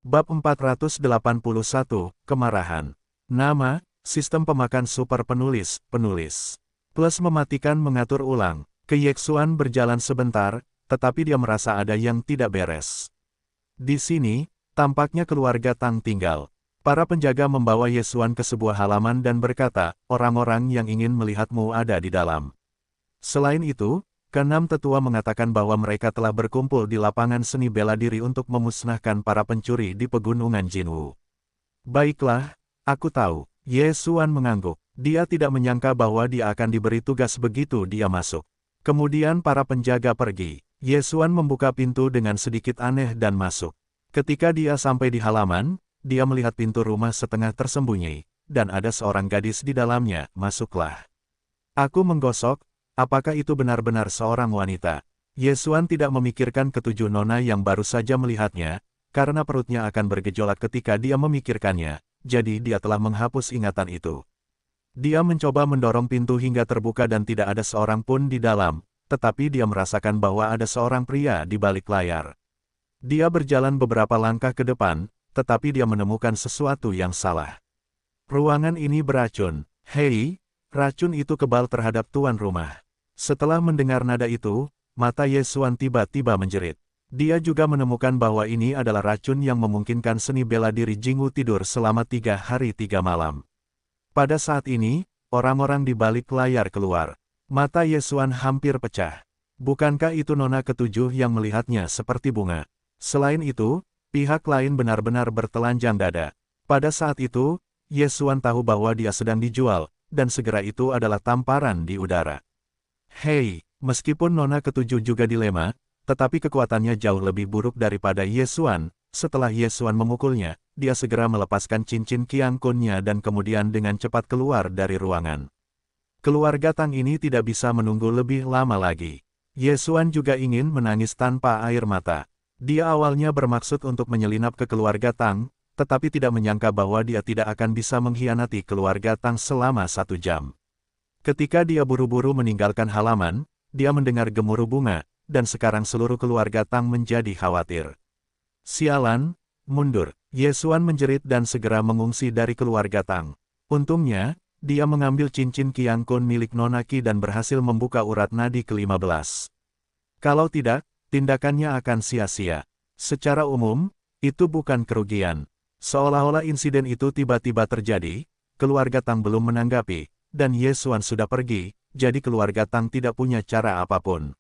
Bab 481, Kemarahan. Nama, Sistem Pemakan Super Penulis, Plus mematikan mengatur ulang. Yexuan berjalan sebentar, tetapi dia merasa ada yang tidak beres. Di sini, tampaknya keluarga Tang tinggal. Para penjaga membawa Yexuan ke sebuah halaman dan berkata, orang-orang yang ingin melihatmu ada di dalam. Selain itu, keenam tetua mengatakan bahwa mereka telah berkumpul di lapangan seni bela diri untuk memusnahkan para pencuri di pegunungan Jinwu. Baiklah, aku tahu. Yexuan mengangguk. Dia tidak menyangka bahwa dia akan diberi tugas begitu dia masuk. Kemudian para penjaga pergi. Yexuan membuka pintu dengan sedikit aneh dan masuk. Ketika dia sampai di halaman, dia melihat pintu rumah setengah tersembunyi, dan ada seorang gadis di dalamnya. Masuklah. Aku menggosok, apakah itu benar-benar seorang wanita? Yexuan tidak memikirkan ketujuh nona yang baru saja melihatnya, karena perutnya akan bergejolak ketika dia memikirkannya, jadi dia telah menghapus ingatan itu. Dia mencoba mendorong pintu hingga terbuka dan tidak ada seorang pun di dalam, tetapi dia merasakan bahwa ada seorang pria di balik layar. Dia berjalan beberapa langkah ke depan, tetapi dia menemukan sesuatu yang salah. Ruangan ini beracun. Hei, racun itu kebal terhadap tuan rumah. Setelah mendengar nada itu, mata Yexuan tiba-tiba menjerit. Dia juga menemukan bahwa ini adalah racun yang memungkinkan seni bela diri Jinwu tidur selama 3 hari 3 malam. Pada saat ini, orang-orang di balik layar keluar. Mata Yexuan hampir pecah. Bukankah itu nona ketujuh yang melihatnya seperti bunga? Selain itu, pihak lain benar-benar bertelanjang dada. Pada saat itu, Yexuan tahu bahwa dia sedang dijual, dan segera itu adalah tamparan di udara. Hei, meskipun nona ketujuh juga dilema, tetapi kekuatannya jauh lebih buruk daripada Yexuan. Setelah Yexuan memukulnya, dia segera melepaskan cincin Qiang Kunnya dan kemudian dengan cepat keluar dari ruangan. Keluarga Tang ini tidak bisa menunggu lebih lama lagi. Yexuan juga ingin menangis tanpa air mata. Dia awalnya bermaksud untuk menyelinap ke keluarga Tang, tetapi tidak menyangka bahwa dia tidak akan bisa mengkhianati keluarga Tang selama 1 jam. Ketika dia buru-buru meninggalkan halaman, dia mendengar gemuruh bunga, dan sekarang seluruh keluarga Tang menjadi khawatir. Sialan, mundur. Yexuan menjerit dan segera mengungsi dari keluarga Tang. Untungnya, dia mengambil cincin Qiang Kun milik Nona Qi dan berhasil membuka urat nadi ke-15. Kalau tidak, tindakannya akan sia-sia. Secara umum, itu bukan kerugian. Seolah-olah insiden itu tiba-tiba terjadi, keluarga Tang belum menanggapi, dan Yexuan sudah pergi, jadi keluarga Tang tidak punya cara apapun.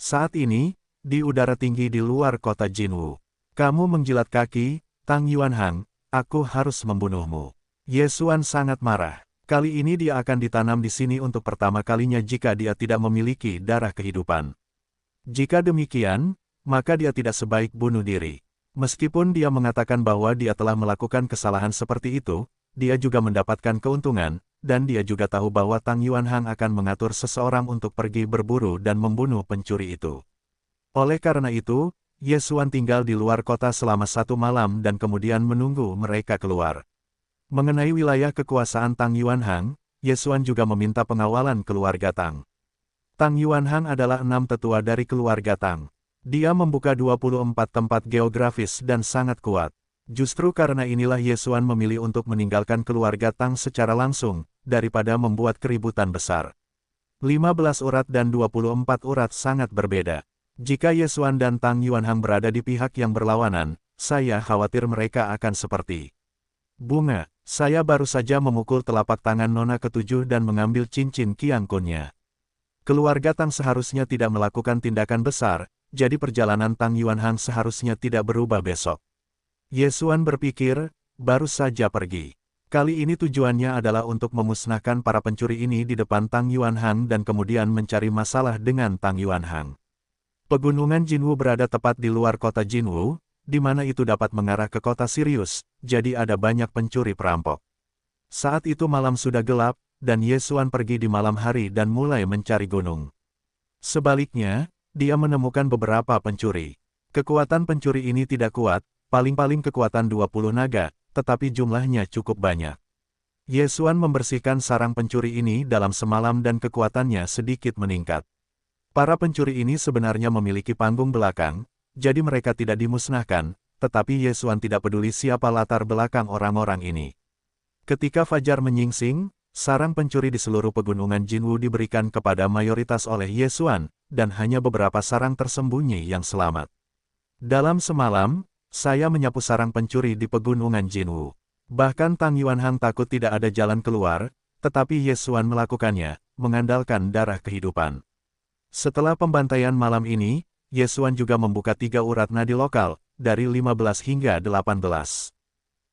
Saat ini, di udara tinggi di luar kota Jinwu. Kamu menjilat kaki, Tang Yuanhang, aku harus membunuhmu. Yexuan sangat marah. Kali ini dia akan ditanam di sini untuk pertama kalinya jika dia tidak memiliki darah kehidupan. Jika demikian, maka dia tidak sebaik bunuh diri. Meskipun dia mengatakan bahwa dia telah melakukan kesalahan seperti itu, dia juga mendapatkan keuntungan, dan dia juga tahu bahwa Tang Yuanhang akan mengatur seseorang untuk pergi berburu dan membunuh pencuri itu. Oleh karena itu, Yexuan tinggal di luar kota selama 1 malam dan kemudian menunggu mereka keluar. Mengenai wilayah kekuasaan Tang Yuanhang, Yexuan juga meminta pengawalan keluarga Tang. Tang Yuanhang adalah 6 tetua dari keluarga Tang. Dia membuka 24 tempat geografis dan sangat kuat. Justru karena inilah Yexuan memilih untuk meninggalkan keluarga Tang secara langsung, daripada membuat keributan besar. 15 urat dan 24 urat sangat berbeda. Jika Yexuan dan Tang Yuanhang berada di pihak yang berlawanan, saya khawatir mereka akan seperti bunga. Saya baru saja memukul telapak tangan nona ketujuh dan mengambil cincin Qiang Kunnya. Keluarga Tang seharusnya tidak melakukan tindakan besar, jadi perjalanan Tang Yuanhang seharusnya tidak berubah besok. Yexuan berpikir, baru saja pergi. Kali ini tujuannya adalah untuk memusnahkan para pencuri ini di depan Tang Yuanhang dan kemudian mencari masalah dengan Tang Yuanhang. Pegunungan Jinwu berada tepat di luar kota Jinwu, di mana itu dapat mengarah ke kota Sirius, jadi ada banyak pencuri perampok. Saat itu malam sudah gelap, dan Yexuan pergi di malam hari dan mulai mencari gunung. Sebaliknya, dia menemukan beberapa pencuri. Kekuatan pencuri ini tidak kuat, paling-paling kekuatan 20 naga, tetapi jumlahnya cukup banyak. Yexuan membersihkan sarang pencuri ini dalam semalam dan kekuatannya sedikit meningkat. Para pencuri ini sebenarnya memiliki panggung belakang, jadi mereka tidak dimusnahkan, tetapi Ye Xuan tidak peduli siapa latar belakang orang-orang ini. Ketika fajar menyingsing, sarang pencuri di seluruh pegunungan Jinwu diberikan kepada mayoritas oleh Ye Xuan, dan hanya beberapa sarang tersembunyi yang selamat. Dalam semalam, saya menyapu sarang pencuri di pegunungan Jinwu. Bahkan Tang Yuanhang takut tidak ada jalan keluar, tetapi Ye Xuan melakukannya, mengandalkan darah kehidupan. Setelah pembantaian malam ini, Ye Xuan juga membuka 3 urat nadi lokal, dari 15 hingga 18.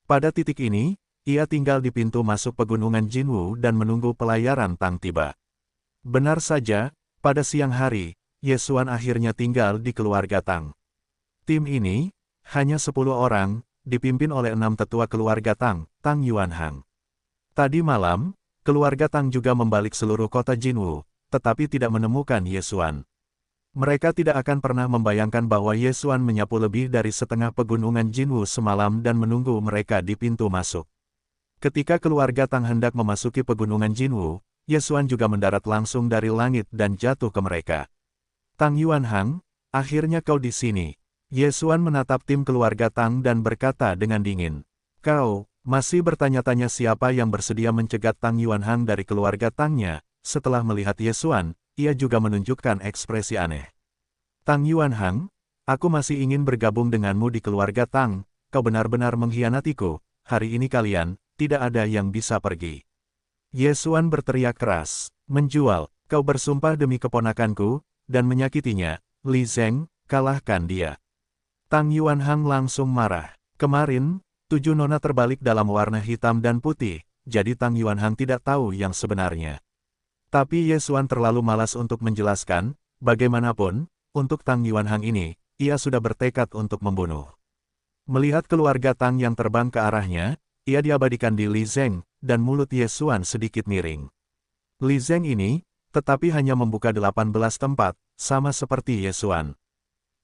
Pada titik ini, ia tinggal di pintu masuk pegunungan Jinwu dan menunggu pelayaran Tang tiba. Benar saja, pada siang hari, Ye Xuan akhirnya tinggal di keluarga Tang. Tim ini, hanya 10 orang, dipimpin oleh 6 tetua keluarga Tang, Tang Yuanhang. Tadi malam, keluarga Tang juga membalik seluruh kota Jinwu, tetapi tidak menemukan Ye Xuan. Mereka tidak akan pernah membayangkan bahwa Ye Xuan menyapu lebih dari setengah pegunungan Jinwu semalam dan menunggu mereka di pintu masuk. Ketika keluarga Tang hendak memasuki pegunungan Jinwu, Ye Xuan juga mendarat langsung dari langit dan jatuh ke mereka. Tang Yuanhang, akhirnya kau di sini. Ye Xuan menatap tim keluarga Tang dan berkata dengan dingin. Kau, masih bertanya-tanya siapa yang bersedia mencegat Tang Yuanhang dari keluarga Tangnya. Setelah melihat Ye Xuan, ia juga menunjukkan ekspresi aneh. Tang Yuanhang, aku masih ingin bergabung denganmu di keluarga Tang, kau benar-benar mengkhianatiku, hari ini kalian, tidak ada yang bisa pergi. Ye Xuan berteriak keras, menjual, kau bersumpah demi keponakanku, dan menyakitinya, Li Zeng, kalahkan dia. Tang Yuanhang langsung marah. Kemarin, 7 nona terbalik dalam warna hitam dan putih, jadi Tang Yuanhang tidak tahu yang sebenarnya. Tapi Ye Xuan terlalu malas untuk menjelaskan, bagaimanapun, untuk Tang Yuanhang ini, ia sudah bertekad untuk membunuh. Melihat keluarga Tang yang terbang ke arahnya, ia diabadikan di Li Zeng, dan mulut Ye Xuan sedikit miring. Li Zeng ini, tetapi hanya membuka 18 tempat, sama seperti Ye Xuan.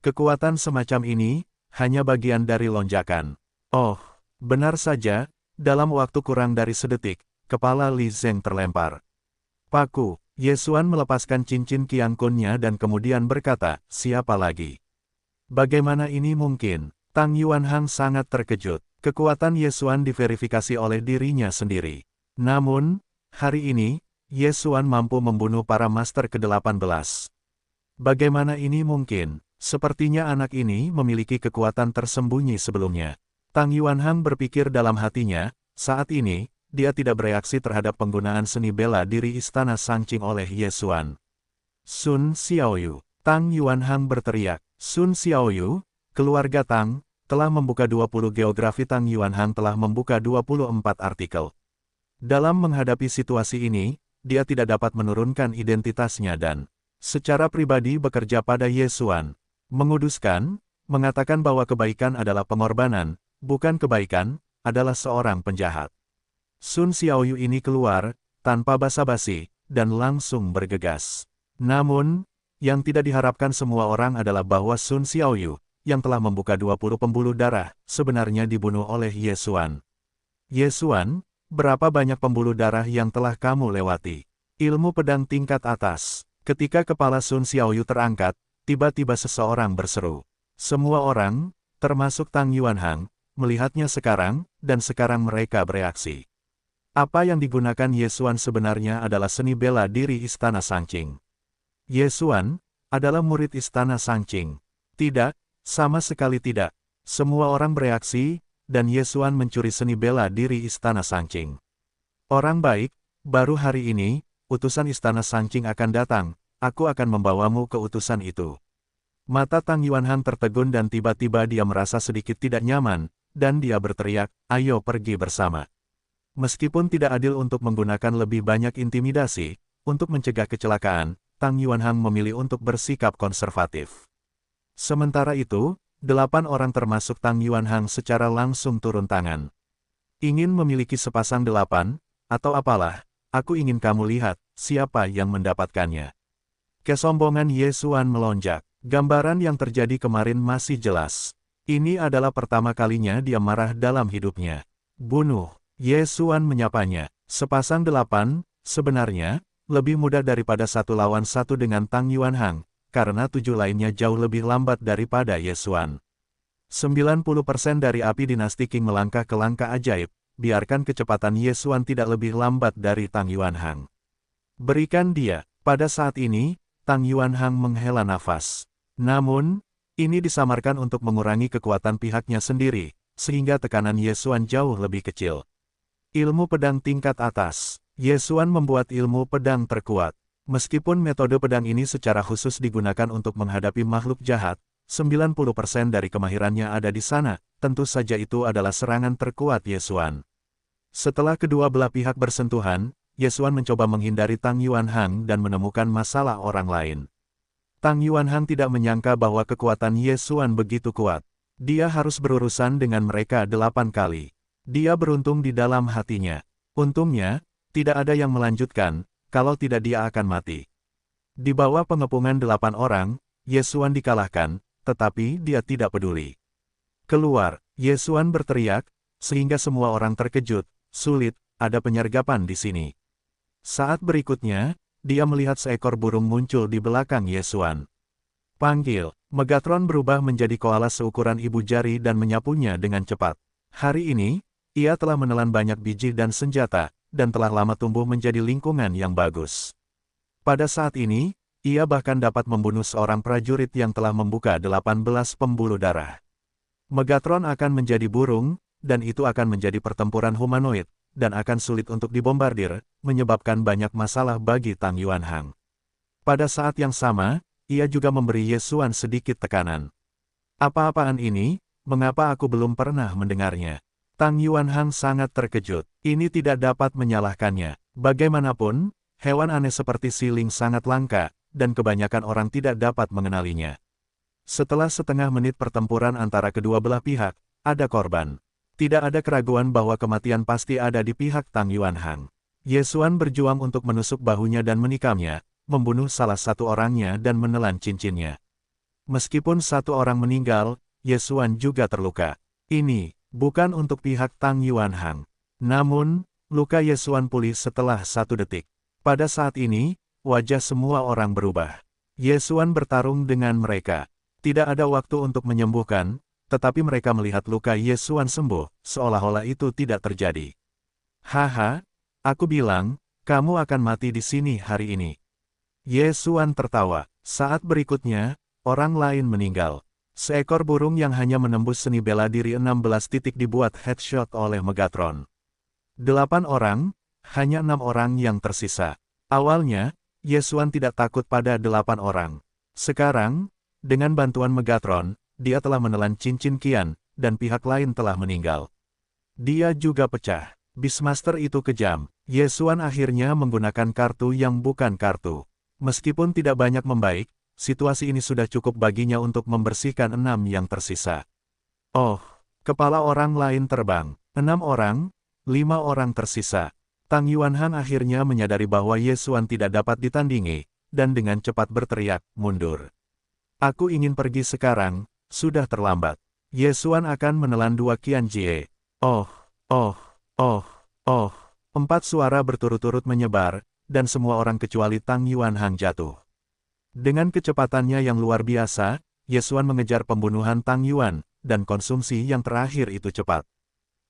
Kekuatan semacam ini, hanya bagian dari lonjakan. Oh, benar saja, dalam waktu kurang dari sedetik, kepala Li Zeng terlempar. Paku, Ye Xuan melepaskan cincin Qiang Kunnya dan kemudian berkata, siapa lagi? Bagaimana ini mungkin? Tang Yuanhang sangat terkejut. Kekuatan Ye Xuan diverifikasi oleh dirinya sendiri. Namun, hari ini, Ye Xuan mampu membunuh para master ke-18. Bagaimana ini mungkin? Sepertinya anak ini memiliki kekuatan tersembunyi sebelumnya. Tang Yuanhang berpikir dalam hatinya, saat ini, dia tidak bereaksi terhadap penggunaan seni bela diri Istana Sangqing oleh Ye Xuan. Sun Xiaoyu. Tang Yuanhang berteriak. Sun Xiaoyu, keluarga Tang, telah membuka 20 geografi. Tang Yuanhang telah membuka 24 artikel. Dalam menghadapi situasi ini, dia tidak dapat menurunkan identitasnya dan secara pribadi bekerja pada Ye Xuan. Menguduskan, mengatakan bahwa kebaikan adalah pengorbanan, bukan kebaikan, adalah seorang penjahat. Sun Xiaoyu ini keluar, tanpa basa-basi, dan langsung bergegas. Namun, yang tidak diharapkan semua orang adalah bahwa Sun Xiaoyu, yang telah membuka 20 pembuluh darah, sebenarnya dibunuh oleh Ye Xuan. Ye Xuan, berapa banyak pembuluh darah yang telah kamu lewati? Ilmu pedang tingkat atas. Ketika kepala Sun Xiaoyu terangkat, tiba-tiba seseorang berseru. Semua orang, termasuk Tang Yuanhang, melihatnya sekarang, dan sekarang mereka bereaksi. Apa yang digunakan Ye Xuan sebenarnya adalah seni bela diri Istana Sangqing. Ye Xuan adalah murid Istana Sangqing. Tidak, sama sekali tidak. Semua orang bereaksi, dan Ye Xuan mencuri seni bela diri Istana Sangqing. Orang baik, baru hari ini, utusan Istana Sangqing akan datang, aku akan membawamu ke utusan itu. Mata Tang Yuanhang tertegun dan tiba-tiba dia merasa sedikit tidak nyaman, dan dia berteriak, ayo pergi bersama. Meskipun tidak adil untuk menggunakan lebih banyak intimidasi, untuk mencegah kecelakaan, Tang Yuanhang memilih untuk bersikap konservatif. Sementara itu, 8 orang termasuk Tang Yuanhang secara langsung turun tangan. Ingin memiliki sepasang 8, atau apalah, aku ingin kamu lihat, siapa yang mendapatkannya. Kesombongan Ye Xuan melonjak. Gambaran yang terjadi kemarin masih jelas. Ini adalah pertama kalinya dia marah dalam hidupnya. Bunuh. Ye Xuan menyapanya. Sepasang 8, sebenarnya, lebih mudah daripada 1 lawan 1 dengan Tang Yuanhang, karena 7 lainnya jauh lebih lambat daripada Ye Xuan. 90% dari api dinasti Qing melangkah ke langkah ajaib, biarkan kecepatan Ye Xuan tidak lebih lambat dari Tang Yuanhang. Berikan dia. Pada saat ini, Tang Yuanhang menghela nafas. Namun, ini disamarkan untuk mengurangi kekuatan pihaknya sendiri, sehingga tekanan Ye Xuan jauh lebih kecil. Ilmu pedang tingkat atas. Ye Xuan membuat ilmu pedang terkuat. Meskipun metode pedang ini secara khusus digunakan untuk menghadapi makhluk jahat, 90% dari kemahirannya ada di sana, tentu saja itu adalah serangan terkuat Ye Xuan. Setelah kedua belah pihak bersentuhan, Ye Xuan mencoba menghindari Tang Yuanhang dan menemukan masalah orang lain. Tang Yuanhang tidak menyangka bahwa kekuatan Ye Xuan begitu kuat. Dia harus berurusan dengan mereka 8 kali. Dia beruntung di dalam hatinya. Untungnya, tidak ada yang melanjutkan, kalau tidak dia akan mati. Di bawah pengepungan 8 orang, Ye Xuan dikalahkan, tetapi dia tidak peduli. Keluar, Ye Xuan berteriak, sehingga semua orang terkejut. Sulit, ada penyergapan di sini. Saat berikutnya, dia melihat seekor burung muncul di belakang Ye Xuan. Panggil, Megatron berubah menjadi koala seukuran ibu jari dan menyapunya dengan cepat. Hari ini, ia telah menelan banyak biji dan senjata, dan telah lama tumbuh menjadi lingkungan yang bagus. Pada saat ini, ia bahkan dapat membunuh seorang prajurit yang telah membuka 18 pembuluh darah. Megatron akan menjadi burung, dan itu akan menjadi pertempuran humanoid, dan akan sulit untuk dibombardir, menyebabkan banyak masalah bagi Tang Yuanhang. Pada saat yang sama, ia juga memberi Ye Xuan sedikit tekanan. Apa-apaan ini? Mengapa aku belum pernah mendengarnya? Tang Yuanhang sangat terkejut. Ini tidak dapat menyalahkannya. Bagaimanapun, hewan aneh seperti siling sangat langka, dan kebanyakan orang tidak dapat mengenalinya. Setelah setengah menit pertempuran antara kedua belah pihak, ada korban. Tidak ada keraguan bahwa kematian pasti ada di pihak Tang Yuanhang. Ye Xuan berjuang untuk menusuk bahunya dan menikamnya, membunuh salah satu orangnya dan menelan cincinnya. Meskipun satu orang meninggal, Ye Xuan juga terluka. Ini bukan untuk pihak Tang Yuanhang. Namun, luka Ye Xuan pulih setelah 1 detik. Pada saat ini, wajah semua orang berubah. Ye Xuan bertarung dengan mereka. Tidak ada waktu untuk menyembuhkan, tetapi mereka melihat luka Ye Xuan sembuh, seolah-olah itu tidak terjadi. Haha, aku bilang, kamu akan mati di sini hari ini. Ye Xuan tertawa. Saat berikutnya, orang lain meninggal. Seekor burung yang hanya menembus seni bela diri 16 titik dibuat headshot oleh Megatron. 8 orang, hanya 6 orang yang tersisa. Awalnya, Ye Xuan tidak takut pada 8 orang. Sekarang, dengan bantuan Megatron, dia telah menelan cincin Qian, dan pihak lain telah meninggal. Dia juga pecah. Beastmaster itu kejam. Ye Xuan akhirnya menggunakan kartu yang bukan kartu. Meskipun tidak banyak membaik, situasi ini sudah cukup baginya untuk membersihkan 6 yang tersisa. Oh, kepala orang lain terbang. 6 orang, 5 orang tersisa. Tang Yuanhang akhirnya menyadari bahwa Ye Xuan tidak dapat ditandingi, dan dengan cepat berteriak, mundur. Aku ingin pergi sekarang, sudah terlambat. Ye Xuan akan menelan 2 Qian Jie. Oh, oh, oh, oh. 4 suara berturut-turut menyebar, dan semua orang kecuali Tang Yuanhang jatuh. Dengan kecepatannya yang luar biasa, Ye Xuan mengejar pembunuhan Tang Yuan, dan konsumsi yang terakhir itu cepat.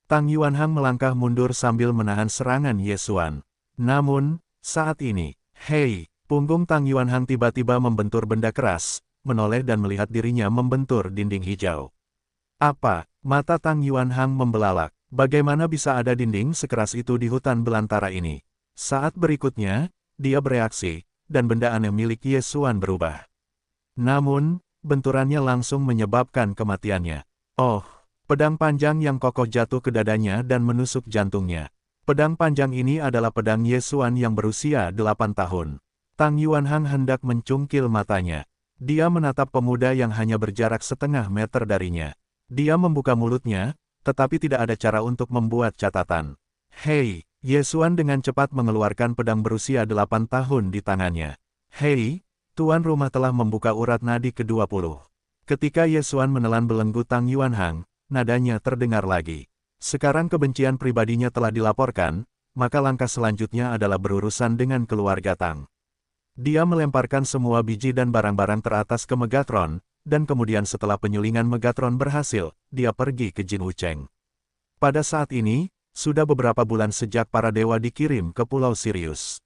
Tang Yuanhang melangkah mundur sambil menahan serangan Ye Xuan. Namun, saat ini, hei, punggung Tang Yuanhang tiba-tiba membentur benda keras, menoleh dan melihat dirinya membentur dinding hijau. Apa? Mata Tang Yuanhang membelalak. Bagaimana bisa ada dinding sekeras itu di hutan belantara ini? Saat berikutnya, dia bereaksi, dan benda aneh milik Ye Xuan berubah. Namun, benturannya langsung menyebabkan kematiannya. Oh, pedang panjang yang kokoh jatuh ke dadanya dan menusuk jantungnya. Pedang panjang ini adalah pedang Ye Xuan yang berusia 8 tahun. Tang Yuanhang hendak mencungkil matanya. Dia menatap pemuda yang hanya berjarak setengah meter darinya. Dia membuka mulutnya, tetapi tidak ada cara untuk membuat catatan. Hei, Ye Xuan dengan cepat mengeluarkan pedang berusia 8 tahun di tangannya. Hei, tuan rumah telah membuka urat nadi ke-20. Ketika Ye Xuan menelan belenggu Tang Yuanhang, nadanya terdengar lagi. Sekarang kebencian pribadinya telah dilaporkan, maka langkah selanjutnya adalah berurusan dengan keluarga Tang. Dia melemparkan semua biji dan barang-barang teratas ke Megatron, dan kemudian setelah penyulingan Megatron berhasil, dia pergi ke Jin Wucheng. Pada saat ini, sudah beberapa bulan sejak para dewa dikirim ke Pulau Sirius.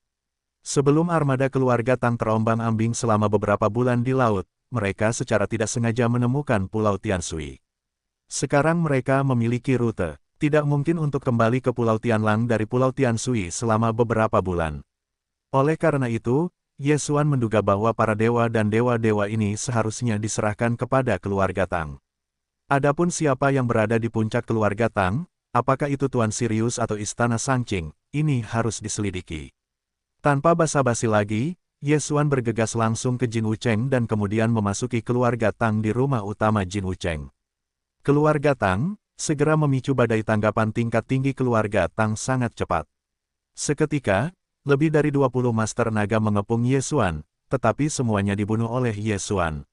Sebelum armada keluarga Tang terombang-ambing selama beberapa bulan di laut, mereka secara tidak sengaja menemukan Pulau Tianshui. Sekarang mereka memiliki rute. Tidak mungkin untuk kembali ke Pulau Tianlang dari Pulau Tianshui selama beberapa bulan. Oleh karena itu, Ye Xuan menduga bahwa para dewa dan dewa-dewa ini seharusnya diserahkan kepada keluarga Tang. Adapun siapa yang berada di puncak keluarga Tang, apakah itu Tuan Sirius atau Istana Sangqing, ini harus diselidiki. Tanpa basa-basi lagi, Ye Xuan bergegas langsung ke Jin Wucheng dan kemudian memasuki keluarga Tang di rumah utama Jin Wucheng. Keluarga Tang segera memicu badai tanggapan tingkat tinggi keluarga Tang sangat cepat. Seketika, lebih dari 20 master naga mengepung Ye Xuan, tetapi semuanya dibunuh oleh Ye Xuan.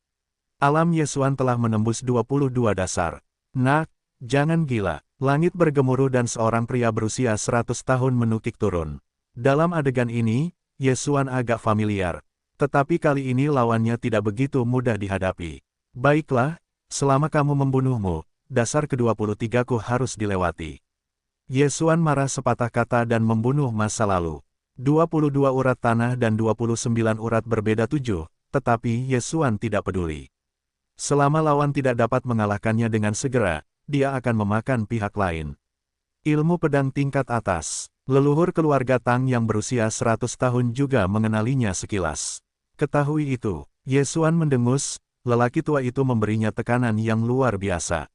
Alam Ye Xuan telah menembus 22 dasar. Nak, jangan gila. Langit bergemuruh dan seorang pria berusia 100 tahun menukik turun. Dalam adegan ini, Ye Xuan agak familiar. Tetapi kali ini lawannya tidak begitu mudah dihadapi. Baiklah, selama kamu membunuhmu, dasar ke-23 ku harus dilewati. Ye Xuan marah sepatah kata dan membunuh masa lalu. 22 urat tanah dan 29 urat berbeda 7, tetapi Ye Xuan tidak peduli. Selama lawan tidak dapat mengalahkannya dengan segera, dia akan memakan pihak lain. Ilmu pedang tingkat atas. Leluhur keluarga Tang yang berusia 100 tahun juga mengenalinya sekilas. Ketahui itu, Ye Xuan mendengus, lelaki tua itu memberinya tekanan yang luar biasa.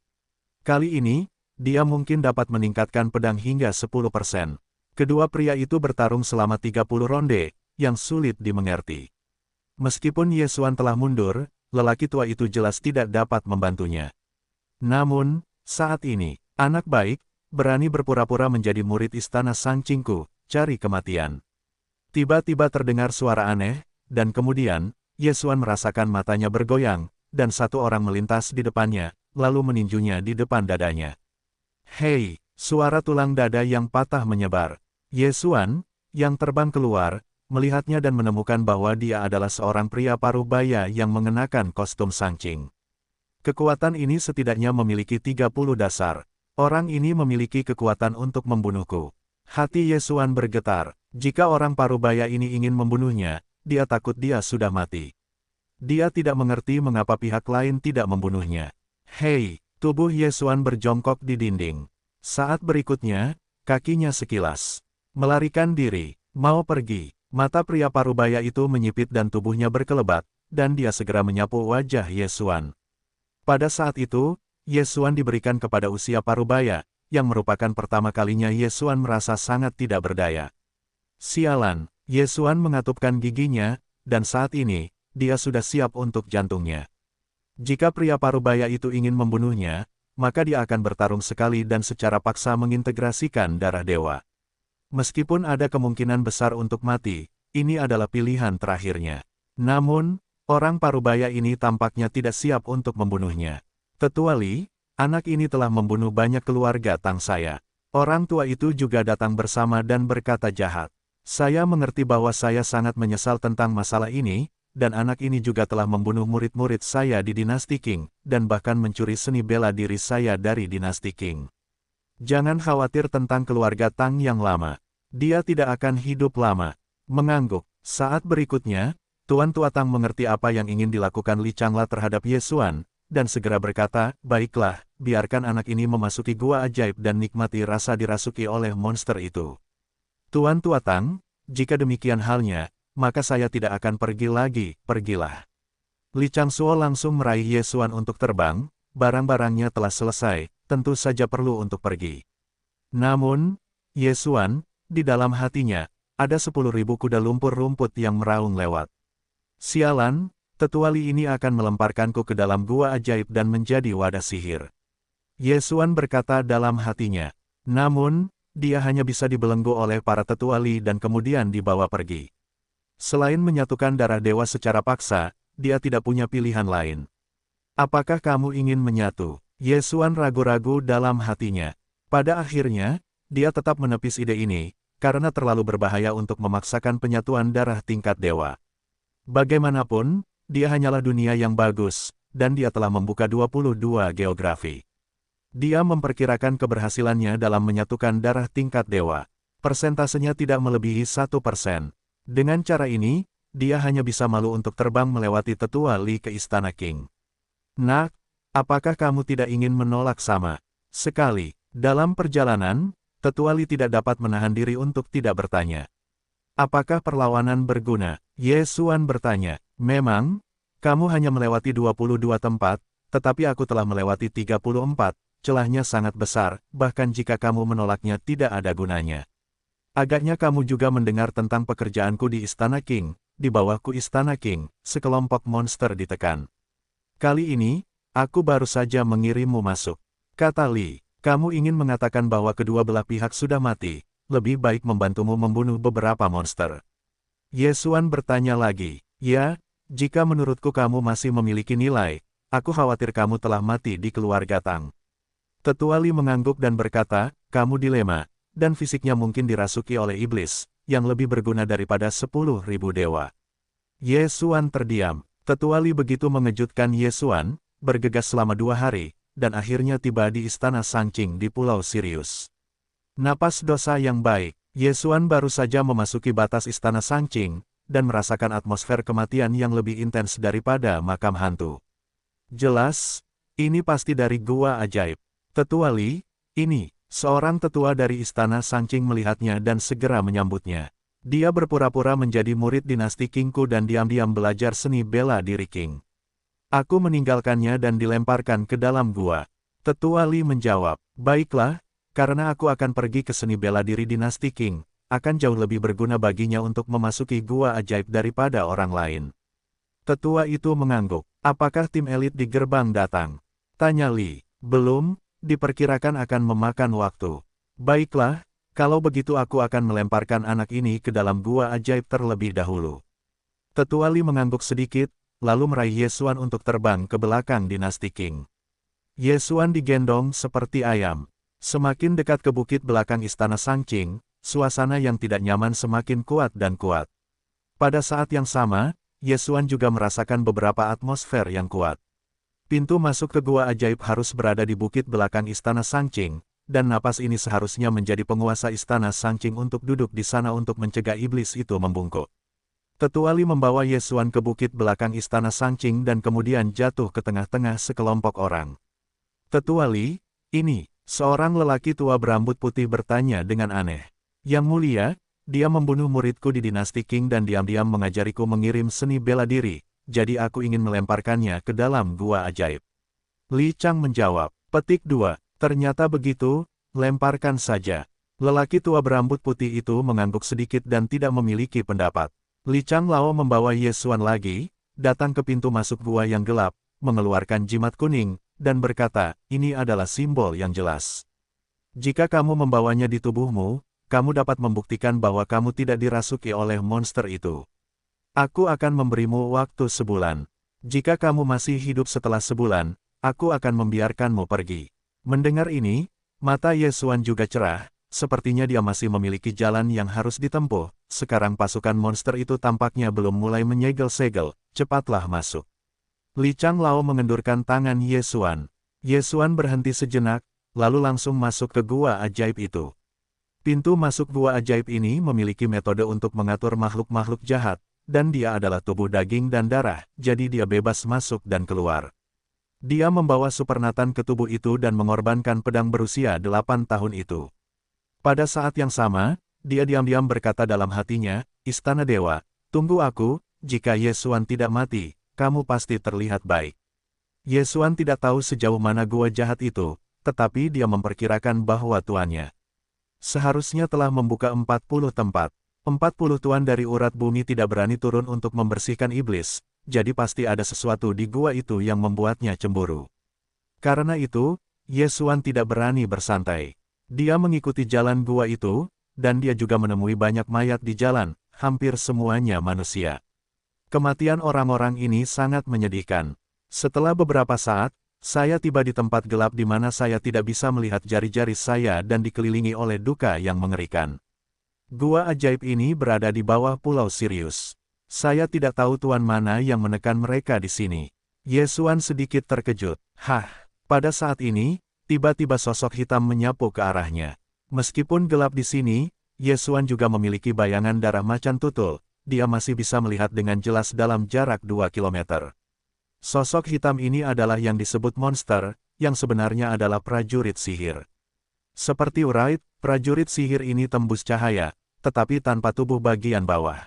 Kali ini, dia mungkin dapat meningkatkan pedang hingga 10%. Kedua pria itu bertarung selama 30 ronde, yang sulit dimengerti. Meskipun Ye Xuan telah mundur, lelaki tua itu jelas tidak dapat membantunya. Namun, saat ini, anak baik, berani berpura-pura menjadi murid istana Sangqingku, cari kematian. Tiba-tiba terdengar suara aneh, dan kemudian, Ye Xuan merasakan matanya bergoyang, dan satu orang melintas di depannya, lalu meninjunya di depan dadanya. Hei, suara tulang dada yang patah menyebar. Ye Xuan, yang terbang keluar, melihatnya dan menemukan bahwa dia adalah seorang pria paruh baya yang mengenakan kostum Sangqing. Kekuatan ini setidaknya memiliki 30 dasar. Orang ini memiliki kekuatan untuk membunuhku. Hati Ye Xuan bergetar. Jika orang paruh baya ini ingin membunuhnya, dia takut dia sudah mati. Dia tidak mengerti mengapa pihak lain tidak membunuhnya. Hei, tubuh Ye Xuan berjongkok di dinding. Saat berikutnya, kakinya sekilas melarikan diri, mau pergi. Mata pria parubaya itu menyipit dan tubuhnya berkelebat, dan dia segera menyapu wajah Ye Xuan. Pada saat itu, Ye Xuan diberikan kepada usia parubaya, yang merupakan pertama kalinya Ye Xuan merasa sangat tidak berdaya. Sialan, Ye Xuan mengatupkan giginya, dan saat ini, dia sudah siap untuk jantungnya. Jika pria parubaya itu ingin membunuhnya, maka dia akan bertarung sekali dan secara paksa mengintegrasikan darah dewa. Meskipun ada kemungkinan besar untuk mati, ini adalah pilihan terakhirnya. Namun, orang parubaya ini tampaknya tidak siap untuk membunuhnya. Tetua Li, anak ini telah membunuh banyak keluarga Tang saya. Orang tua itu juga datang bersama dan berkata jahat. Saya mengerti bahwa saya sangat menyesal tentang masalah ini, dan anak ini juga telah membunuh murid-murid saya di dinasti Qing, dan bahkan mencuri seni bela diri saya dari dinasti Qing. Jangan khawatir tentang keluarga Tang yang lama. Dia tidak akan hidup lama. Mengangguk. Saat berikutnya, Tuan Tua Tang mengerti apa yang ingin dilakukan Li Changla terhadap Ye Xuan, dan segera berkata, baiklah, biarkan anak ini memasuki gua ajaib dan nikmati rasa dirasuki oleh monster itu. Tuan Tua Tang, jika demikian halnya, maka saya tidak akan pergi lagi, pergilah. Li Changsuo langsung meraih Ye Xuan untuk terbang, barang-barangnya telah selesai, tentu saja perlu untuk pergi. Namun, Ye Xuan, di dalam hatinya, ada 10.000 kuda lumpur rumput yang meraung lewat. Sialan, tetua Li ini akan melemparkanku ke dalam gua ajaib dan menjadi wadah sihir. Ye Xuan berkata dalam hatinya. Namun, dia hanya bisa dibelenggu oleh para tetua Li dan kemudian dibawa pergi. Selain menyatukan darah dewa secara paksa, dia tidak punya pilihan lain. Apakah kamu ingin menyatu? Ye Xuan ragu-ragu dalam hatinya. Pada akhirnya, dia tetap menepis ide ini, karena terlalu berbahaya untuk memaksakan penyatuan darah tingkat dewa. Bagaimanapun, dia hanyalah dunia yang bagus, dan dia telah membuka 22 geografi. Dia memperkirakan keberhasilannya dalam menyatukan darah tingkat dewa. Persentasenya tidak melebihi 1%. Dengan cara ini, dia hanya bisa malu untuk terbang melewati tetua Li ke Istana King. Nak, apakah kamu tidak ingin menolak sama sekali? Dalam perjalanan, tetua Li tidak dapat menahan diri untuk tidak bertanya. Apakah perlawanan berguna? Ye Xuan bertanya. Memang, kamu hanya melewati 22 tempat, tetapi aku telah melewati 34, celahnya sangat besar, bahkan jika kamu menolaknya tidak ada gunanya. Agaknya kamu juga mendengar tentang pekerjaanku di Istana King. Di bawahku Istana King, sekelompok monster ditekan. Kali ini, aku baru saja mengirimmu masuk. Kata Li, kamu ingin mengatakan bahwa kedua belah pihak sudah mati. Lebih baik membantumu membunuh beberapa monster. Ye Xuan bertanya lagi, ya, jika menurutku kamu masih memiliki nilai, aku khawatir kamu telah mati di keluarga Tang. Tetua Li mengangguk dan berkata, kamu dilema, dan fisiknya mungkin dirasuki oleh iblis, yang lebih berguna daripada 10.000 dewa. Ye Xuan terdiam. Tetua Li begitu mengejutkan Ye Xuan, bergegas selama 2 hari, dan akhirnya tiba di Istana Shangqing di Pulau Sirius. Napas dosa yang baik. Ye Xuan baru saja memasuki batas Istana Shangqing, dan merasakan atmosfer kematian yang lebih intens daripada makam hantu. Jelas, ini pasti dari gua ajaib. Tetua Li, ini, seorang tetua dari Istana Shangqing melihatnya dan segera menyambutnya. Dia berpura-pura menjadi murid dinasti Qingku dan diam-diam belajar seni bela diri Qing. Aku meninggalkannya dan dilemparkan ke dalam gua. Tetua Li menjawab, baiklah, karena aku akan pergi ke seni bela diri dinasti Qing, akan jauh lebih berguna baginya untuk memasuki gua ajaib daripada orang lain. Tetua itu mengangguk. Apakah tim elit di gerbang datang? Tanya Li. Belum, diperkirakan akan memakan waktu. Baiklah, kalau begitu aku akan melemparkan anak ini ke dalam gua ajaib terlebih dahulu. Tetua Li mengangguk sedikit, lalu meraih Ye Xuan untuk terbang ke belakang dinasti Qing. Ye Xuan digendong seperti ayam. Semakin dekat ke bukit belakang Istana Shangqing, suasana yang tidak nyaman semakin kuat dan kuat. Pada saat yang sama, Ye Xuan juga merasakan beberapa atmosfer yang kuat. Pintu masuk ke gua ajaib harus berada di bukit belakang Istana Shangqing, dan napas ini seharusnya menjadi penguasa Istana Shangqing untuk duduk di sana untuk mencegah iblis itu membungkuk. Tetua Li membawa Ye Xuan ke bukit belakang Istana Shangqing dan kemudian jatuh ke tengah-tengah sekelompok orang. Tetua Li, ini, seorang lelaki tua berambut putih bertanya dengan aneh. Yang mulia, dia membunuh muridku di dinasti Qing dan diam-diam mengajariku mengirim seni bela diri, jadi aku ingin melemparkannya ke dalam gua ajaib. Li Chang menjawab, petik 2, ternyata begitu, lemparkan saja. Lelaki tua berambut putih itu mengangguk sedikit dan tidak memiliki pendapat. Li Chang Lao membawa Ye Xuan lagi, datang ke pintu masuk gua yang gelap, mengeluarkan jimat kuning, dan berkata, ini adalah simbol yang jelas. Jika kamu membawanya di tubuhmu, kamu dapat membuktikan bahwa kamu tidak dirasuki oleh monster itu. Aku akan memberimu waktu sebulan. Jika kamu masih hidup setelah sebulan, aku akan membiarkanmu pergi. Mendengar ini, mata Ye Xuan juga cerah, sepertinya dia masih memiliki jalan yang harus ditempuh. Sekarang pasukan monster itu tampaknya belum mulai menyegel-segel, cepatlah masuk. Li Chang Lao mengendurkan tangan Ye Xuan. Ye Xuan berhenti sejenak, lalu langsung masuk ke gua ajaib itu. Pintu masuk gua ajaib ini memiliki metode untuk mengatur makhluk-makhluk jahat, dan dia adalah tubuh daging dan darah, jadi dia bebas masuk dan keluar. Dia membawa Supernatan ke tubuh itu dan mengorbankan pedang berusia 8 tahun itu. Pada saat yang sama, dia diam-diam berkata dalam hatinya, Istana Dewa, tunggu aku, jika Ye Xuan tidak mati, kamu pasti terlihat baik. Ye Xuan tidak tahu sejauh mana gua jahat itu, tetapi dia memperkirakan bahwa tuannya seharusnya telah membuka 40 tempat. 40 tuan dari urat bumi tidak berani turun untuk membersihkan iblis, jadi pasti ada sesuatu di gua itu yang membuatnya cemburu. Karena itu, Ye Xuan tidak berani bersantai. Dia mengikuti jalan gua itu, dan dia juga menemui banyak mayat di jalan, hampir semuanya manusia. Kematian orang-orang ini sangat menyedihkan. Setelah beberapa saat, saya tiba di tempat gelap di mana saya tidak bisa melihat jari-jari saya dan dikelilingi oleh duka yang mengerikan. Gua ajaib ini berada di bawah Pulau Sirius. Saya tidak tahu tuan mana yang menekan mereka di sini. Yesuan sedikit terkejut. Hah, pada saat ini, tiba-tiba sosok hitam menyapu ke arahnya. Meskipun gelap di sini, Yesuan juga memiliki bayangan darah macan tutul. Dia masih bisa melihat dengan jelas dalam jarak 2 kilometer. Sosok hitam ini adalah yang disebut monster, yang sebenarnya adalah prajurit sihir. Seperti Wright, prajurit sihir ini tembus cahaya, tetapi tanpa tubuh bagian bawah.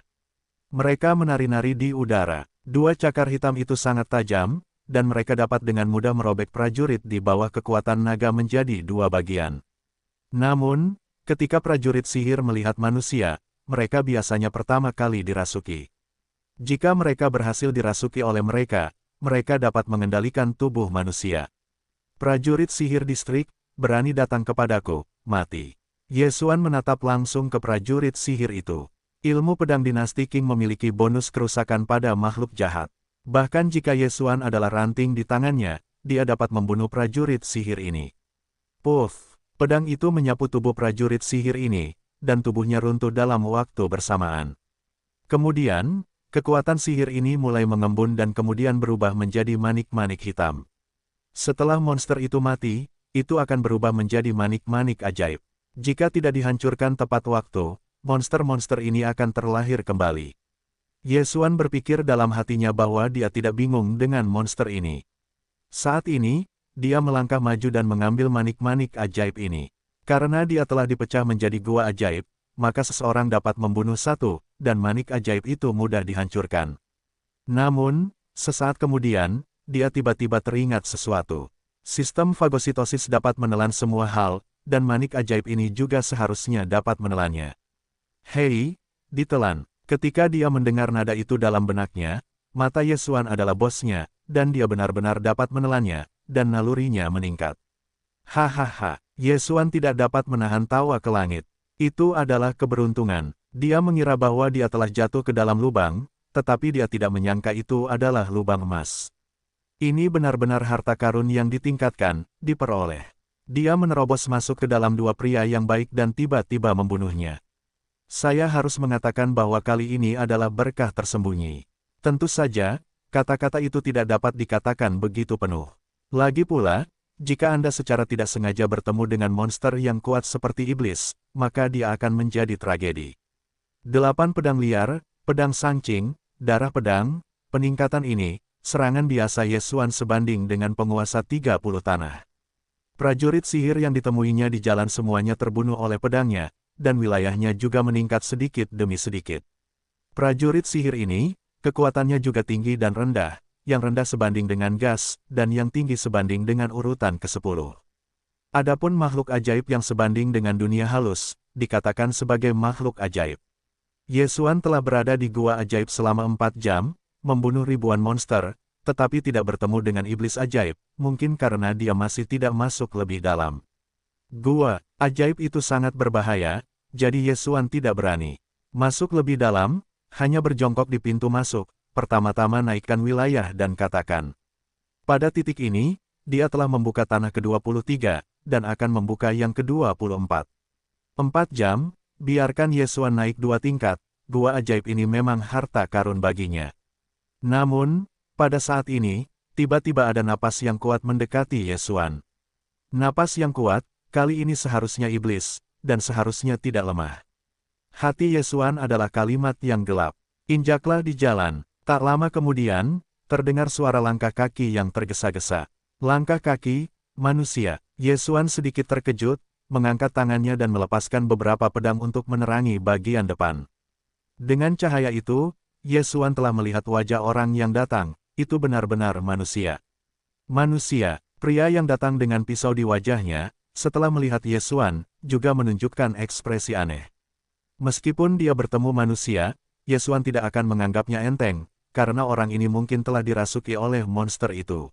Mereka menari-nari di udara. Dua cakar hitam itu sangat tajam, dan mereka dapat dengan mudah merobek prajurit di bawah kekuatan naga menjadi dua bagian. Namun, ketika prajurit sihir melihat manusia, mereka biasanya pertama kali dirasuki. Jika mereka berhasil dirasuki oleh mereka, mereka dapat mengendalikan tubuh manusia. Prajurit sihir distrik, berani datang kepadaku, mati. Yesuan menatap langsung ke prajurit sihir itu. Ilmu pedang dinasti Qing memiliki bonus kerusakan pada makhluk jahat. Bahkan jika Yesuan adalah ranting di tangannya, dia dapat membunuh prajurit sihir ini. Puff, pedang itu menyapu tubuh prajurit sihir ini, dan tubuhnya runtuh dalam waktu bersamaan. Kemudian, kekuatan sihir ini mulai mengembun dan kemudian berubah menjadi manik-manik hitam. Setelah monster itu mati, itu akan berubah menjadi manik-manik ajaib. Jika tidak dihancurkan tepat waktu, monster-monster ini akan terlahir kembali. Yesuan berpikir dalam hatinya bahwa dia tidak bingung dengan monster ini. Saat ini, dia melangkah maju dan mengambil manik-manik ajaib ini. Karena dia telah dipecah menjadi gua ajaib, maka seseorang dapat membunuh satu, dan manik ajaib itu mudah dihancurkan. Namun, sesaat kemudian, dia tiba-tiba teringat sesuatu. Sistem fagositosis dapat menelan semua hal, dan manik ajaib ini juga seharusnya dapat menelannya. Hei, ditelan. Ketika dia mendengar nada itu dalam benaknya, mata Yesuan adalah bosnya, dan dia benar-benar dapat menelannya, dan nalurinya meningkat. Hahaha, Yesuan tidak dapat menahan tawa ke langit. Itu adalah keberuntungan. Dia mengira bahwa dia telah jatuh ke dalam lubang, tetapi dia tidak menyangka itu adalah lubang emas. Ini benar-benar harta karun yang ditingkatkan, diperoleh. Dia menerobos masuk ke dalam dua pria yang baik dan tiba-tiba membunuhnya. Saya harus mengatakan bahwa kali ini adalah berkah tersembunyi. Tentu saja, kata-kata itu tidak dapat dikatakan begitu penuh. Lagi pula, jika Anda secara tidak sengaja bertemu dengan monster yang kuat seperti iblis, maka dia akan menjadi tragedi. 8 pedang liar, pedang sancing, darah pedang, peningkatan ini, serangan biasa Yesuan sebanding dengan penguasa 30 tanah. Prajurit sihir yang ditemuinya di jalan semuanya terbunuh oleh pedangnya, dan wilayahnya juga meningkat sedikit demi sedikit. Prajurit sihir ini, kekuatannya juga tinggi dan rendah, yang rendah sebanding dengan gas, dan yang tinggi sebanding dengan urutan ke-10. Adapun makhluk ajaib yang sebanding dengan dunia halus, dikatakan sebagai makhluk ajaib. Yesuan telah berada di gua ajaib selama 4 jam, membunuh ribuan monster, tetapi tidak bertemu dengan iblis ajaib, mungkin karena dia masih tidak masuk lebih dalam. Gua ajaib itu sangat berbahaya, jadi Yesuan tidak berani masuk lebih dalam, hanya berjongkok di pintu masuk. Pertama-tama naikkan wilayah dan katakan. Pada titik ini, dia telah membuka tanah ke-23, dan akan membuka yang ke-24. 4 jam, biarkan Yesuan naik 2 tingkat, gua ajaib ini memang harta karun baginya. Namun, pada saat ini, tiba-tiba ada napas yang kuat mendekati Yesuan. Napas yang kuat, kali ini seharusnya iblis, dan seharusnya tidak lemah. Hati Yesuan adalah kalimat yang gelap. Injaklah di jalan. Tak lama kemudian, terdengar suara langkah kaki yang tergesa-gesa. Langkah kaki, manusia. Yesuan sedikit terkejut, mengangkat tangannya dan melepaskan beberapa pedang untuk menerangi bagian depan. Dengan cahaya itu, Yesuan telah melihat wajah orang yang datang, itu benar-benar manusia. Manusia, pria yang datang dengan pisau di wajahnya, setelah melihat Yesuan, juga menunjukkan ekspresi aneh. Meskipun dia bertemu manusia, Yesuan tidak akan menganggapnya enteng, karena orang ini mungkin telah dirasuki oleh monster itu.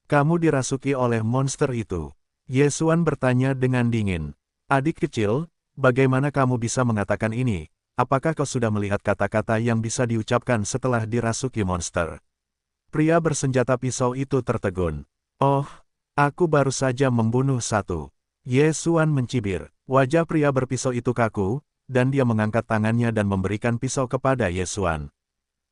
Kamu dirasuki oleh monster itu? Yesuan bertanya dengan dingin. Adik kecil, bagaimana kamu bisa mengatakan ini? Apakah kau sudah melihat kata-kata yang bisa diucapkan setelah dirasuki monster? Pria bersenjata pisau itu tertegun. Oh, aku baru saja membunuh satu. Yesuan mencibir. Wajah pria berpisau itu kaku, dan dia mengangkat tangannya dan memberikan pisau kepada Yesuan.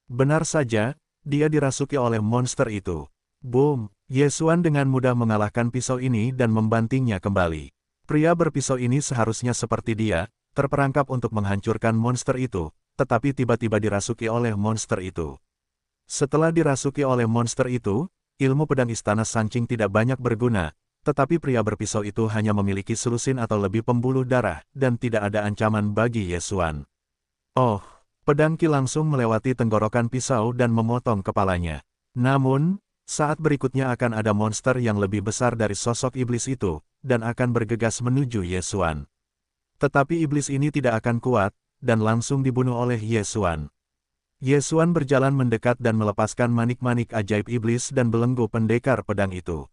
Benar saja, dia dirasuki oleh monster itu. Boom! Yesuan dengan mudah mengalahkan pisau ini dan membantingnya kembali. Pria berpisau ini seharusnya seperti dia, terperangkap untuk menghancurkan monster itu, tetapi tiba-tiba dirasuki oleh monster itu. Setelah dirasuki oleh monster itu, ilmu pedang Istana Sanqing tidak banyak berguna, tetapi pria berpisau itu hanya memiliki selusin atau lebih pembuluh darah, dan tidak ada ancaman bagi Yesuan. Oh! Pedang Qi langsung melewati tenggorokan pisau dan memotong kepalanya. Namun, saat berikutnya akan ada monster yang lebih besar dari sosok iblis itu, dan akan bergegas menuju Yesuan. Tetapi iblis ini tidak akan kuat, dan langsung dibunuh oleh Yesuan. Yesuan berjalan mendekat dan melepaskan manik-manik ajaib iblis dan belenggu pendekar pedang itu.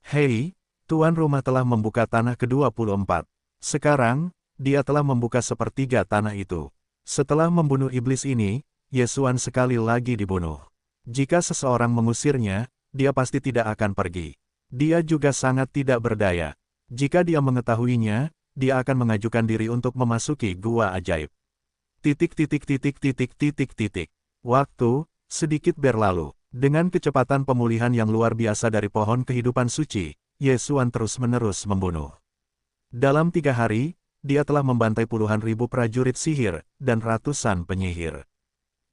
Hei, tuan rumah telah membuka tanah ke-24. Sekarang, dia telah membuka sepertiga tanah itu. Setelah membunuh iblis ini, Yesuan sekali lagi dibunuh. Jika seseorang mengusirnya, dia pasti tidak akan pergi. Dia juga sangat tidak berdaya. Jika dia mengetahuinya, dia akan mengajukan diri untuk memasuki gua ajaib. Waktu, sedikit berlalu. Dengan kecepatan pemulihan yang luar biasa dari pohon kehidupan suci, Yesuan terus-menerus membunuh. Dalam 3 hari, dia telah membantai puluhan ribu prajurit sihir, dan ratusan penyihir.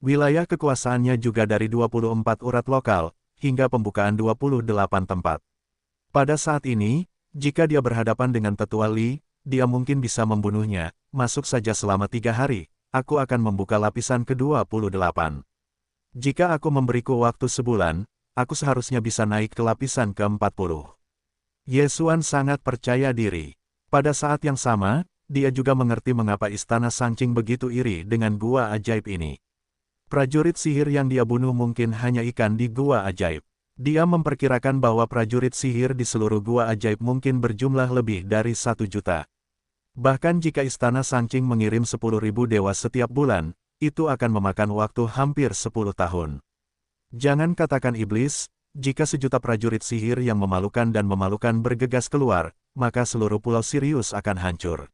Wilayah kekuasaannya juga dari 24 urat lokal, hingga pembukaan 28 tempat. Pada saat ini, jika dia berhadapan dengan Tetua Li, dia mungkin bisa membunuhnya. Masuk saja selama 3 hari, aku akan membuka lapisan ke-28. Jika aku memberiku waktu sebulan, aku seharusnya bisa naik ke lapisan ke-40. Yesuan sangat percaya diri. Pada saat yang sama, dia juga mengerti mengapa Istana Sanqing begitu iri dengan gua ajaib ini. Prajurit sihir yang dia bunuh mungkin hanya ikan di gua ajaib. Dia memperkirakan bahwa prajurit sihir di seluruh gua ajaib mungkin berjumlah lebih dari 1 juta. Bahkan jika Istana Sanqing mengirim 10.000 dewa setiap bulan, itu akan memakan waktu hampir 10 tahun. Jangan katakan iblis, jika 1 juta prajurit sihir yang memalukan dan memalukan bergegas keluar, maka seluruh pulau Sirius akan hancur.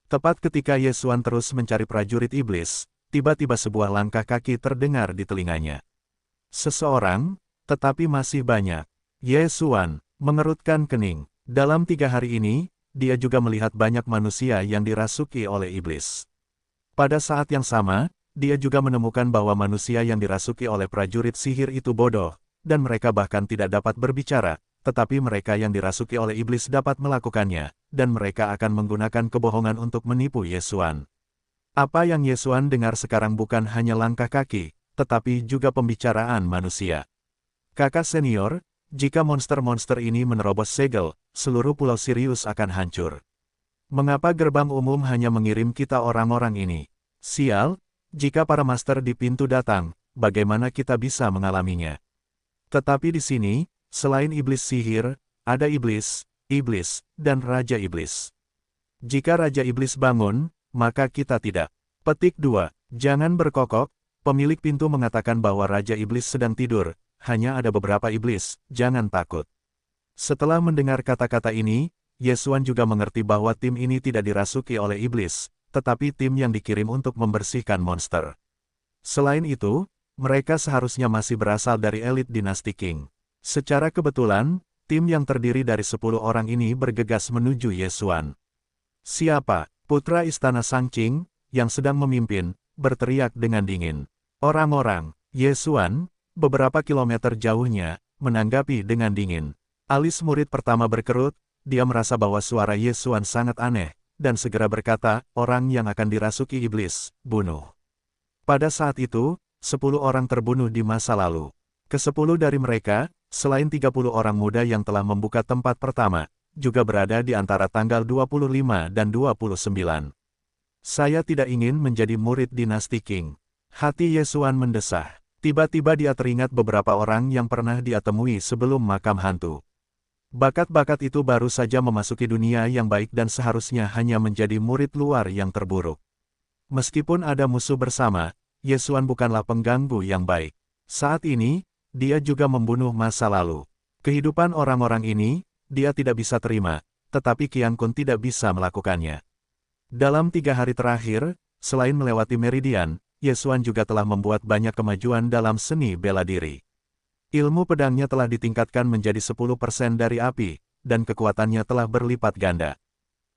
Tepat ketika Yesuan terus mencari prajurit iblis, tiba-tiba sebuah langkah kaki terdengar di telinganya. Seseorang, tetapi masih banyak. Yesuan mengerutkan kening. Dalam 3 hari ini, dia juga melihat banyak manusia yang dirasuki oleh iblis. Pada saat yang sama, dia juga menemukan bahwa manusia yang dirasuki oleh prajurit sihir itu bodoh, dan mereka bahkan tidak dapat berbicara, tetapi mereka yang dirasuki oleh iblis dapat melakukannya, dan mereka akan menggunakan kebohongan untuk menipu Yesuan. Apa yang Yesuan dengar sekarang bukan hanya langkah kaki, tetapi juga pembicaraan manusia. Kakak senior, jika monster-monster ini menerobos segel, seluruh pulau Sirius akan hancur. Mengapa gerbang umum hanya mengirim kita orang-orang ini? Sial, jika para master di pintu datang, bagaimana kita bisa mengalaminya? Tetapi di sini, selain iblis sihir, ada iblis, dan Raja Iblis. Jika Raja Iblis bangun, maka kita tidak. Petik 2. Jangan berkokok, pemilik pintu mengatakan bahwa Raja Iblis sedang tidur, hanya ada beberapa iblis, jangan takut. Setelah mendengar kata-kata ini, Yesuan juga mengerti bahwa tim ini tidak dirasuki oleh iblis, tetapi tim yang dikirim untuk membersihkan monster. Selain itu, mereka seharusnya masih berasal dari elit dinasti Qing. Secara kebetulan, tim yang terdiri dari 10 orang ini bergegas menuju Yesuan. Siapa? Putra Istana Sanqing, yang sedang memimpin, berteriak dengan dingin. Orang-orang, Yesuan, beberapa kilometer jauhnya, menanggapi dengan dingin. Alis murid pertama berkerut, dia merasa bahwa suara Yesuan sangat aneh, dan segera berkata, orang yang akan dirasuki iblis, bunuh. Pada saat itu, 10 orang terbunuh di masa lalu. Ke-10 dari mereka, selain 30 orang muda yang telah membuka tempat pertama, juga berada di antara tanggal 25 dan 29. Saya tidak ingin menjadi murid dinasti Qing. Hati Yesuan mendesah. Tiba-tiba dia teringat beberapa orang yang pernah dia temui sebelum makam hantu. Bakat-bakat itu baru saja memasuki dunia yang baik dan seharusnya hanya menjadi murid luar yang terburuk. Meskipun ada musuh bersama, Yesuan bukanlah pengganggu yang baik. Saat ini, dia juga membunuh masa lalu. Kehidupan orang-orang ini, dia tidak bisa terima, tetapi Qian Kun tidak bisa melakukannya. Dalam 3 hari terakhir, selain melewati Meridian, Yesuan juga telah membuat banyak kemajuan dalam seni bela diri. Ilmu pedangnya telah ditingkatkan menjadi 10% dari api, dan kekuatannya telah berlipat ganda.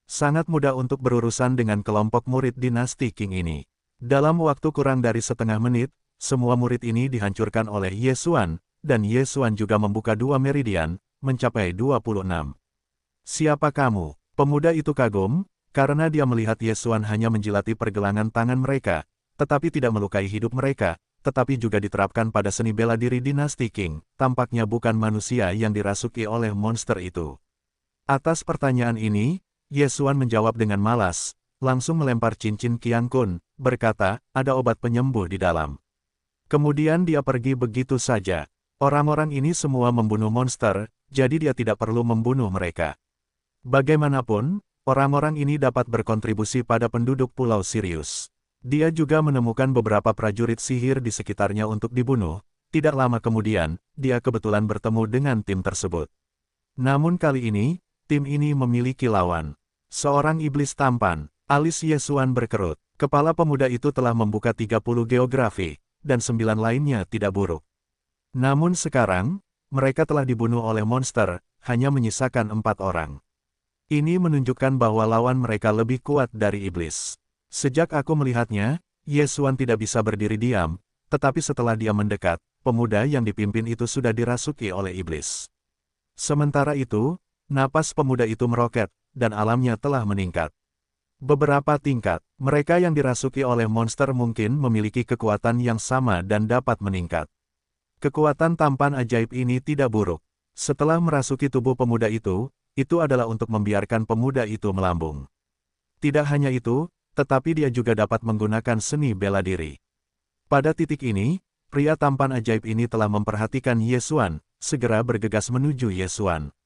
Sangat mudah untuk berurusan dengan kelompok murid dinasti Qing ini. Dalam waktu kurang dari setengah menit, semua murid ini dihancurkan oleh Ye Xuan, dan Ye Xuan juga membuka 2 meridian, mencapai 26. Siapa kamu? Pemuda itu kagum, karena dia melihat Ye Xuan hanya menjilati pergelangan tangan mereka, tetapi tidak melukai hidup mereka, tetapi juga diterapkan pada seni bela diri dinasti Qing. Tampaknya bukan manusia yang dirasuki oleh monster itu. Atas pertanyaan ini, Ye Xuan menjawab dengan malas, langsung melempar cincin Qiang Kun, berkata, ada obat penyembuh di dalam. Kemudian dia pergi begitu saja. Orang-orang ini semua membunuh monster, jadi dia tidak perlu membunuh mereka. Bagaimanapun, orang-orang ini dapat berkontribusi pada penduduk Pulau Sirius. Dia juga menemukan beberapa prajurit sihir di sekitarnya untuk dibunuh. Tidak lama kemudian, dia kebetulan bertemu dengan tim tersebut. Namun kali ini, tim ini memiliki lawan. Seorang iblis tampan, alis Ye Xuan berkerut. Kepala pemuda itu telah membuka 30 geografi, dan 9 lainnya tidak buruk. Namun sekarang, mereka telah dibunuh oleh monster, hanya menyisakan 4 orang. Ini menunjukkan bahwa lawan mereka lebih kuat dari iblis. Sejak aku melihatnya, Ye Xuan tidak bisa berdiri diam, tetapi setelah dia mendekat, pemuda yang dipimpin itu sudah dirasuki oleh iblis. Sementara itu, napas pemuda itu meroket, dan alamnya telah meningkat. Beberapa tingkat, mereka yang dirasuki oleh monster mungkin memiliki kekuatan yang sama dan dapat meningkat. Kekuatan tampan ajaib ini tidak buruk. Setelah merasuki tubuh pemuda itu adalah untuk membiarkan pemuda itu melambung. Tidak hanya itu, tetapi dia juga dapat menggunakan seni bela diri. Pada titik ini, pria tampan ajaib ini telah memperhatikan Ye Xuan, segera bergegas menuju Ye Xuan.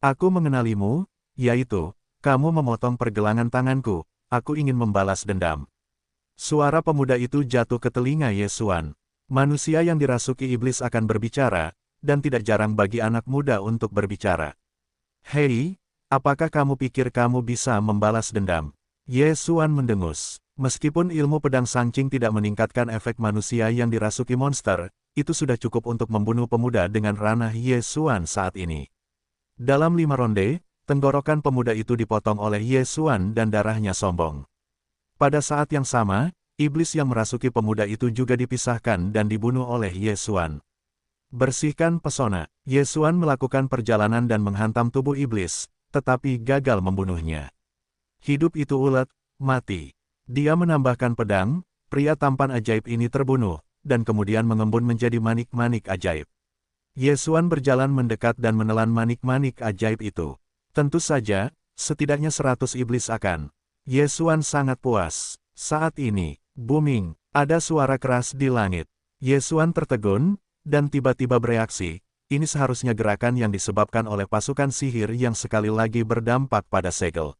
Aku mengenalimu, yaitu, kamu memotong pergelangan tanganku, aku ingin membalas dendam. Suara pemuda itu jatuh ke telinga Ye Xuan. Manusia yang dirasuki iblis akan berbicara, dan tidak jarang bagi anak muda untuk berbicara. Hei, apakah kamu pikir kamu bisa membalas dendam? Ye Xuan mendengus. Meskipun ilmu pedang sancing tidak meningkatkan efek manusia yang dirasuki monster, itu sudah cukup untuk membunuh pemuda dengan ranah Ye Xuan saat ini. Dalam 5 ronde, tenggorokan pemuda itu dipotong oleh Ye Xuan dan darahnya sombong. Pada saat yang sama, iblis yang merasuki pemuda itu juga dipisahkan dan dibunuh oleh Ye Xuan. Bersihkan pesona. Ye Xuan melakukan perjalanan dan menghantam tubuh iblis, tetapi gagal membunuhnya. Hidup itu ulet, mati. Dia menambahkan pedang, pria tampan ajaib ini terbunuh, dan kemudian mengembun menjadi manik-manik ajaib. Ye Xuan berjalan mendekat dan menelan manik-manik ajaib itu. Tentu saja, setidaknya 100 iblis akan. Ye Xuan sangat puas. Saat ini, booming, ada suara keras di langit. Ye Xuan tertegun, dan tiba-tiba bereaksi. Ini seharusnya gerakan yang disebabkan oleh pasukan sihir yang sekali lagi berdampak pada segel.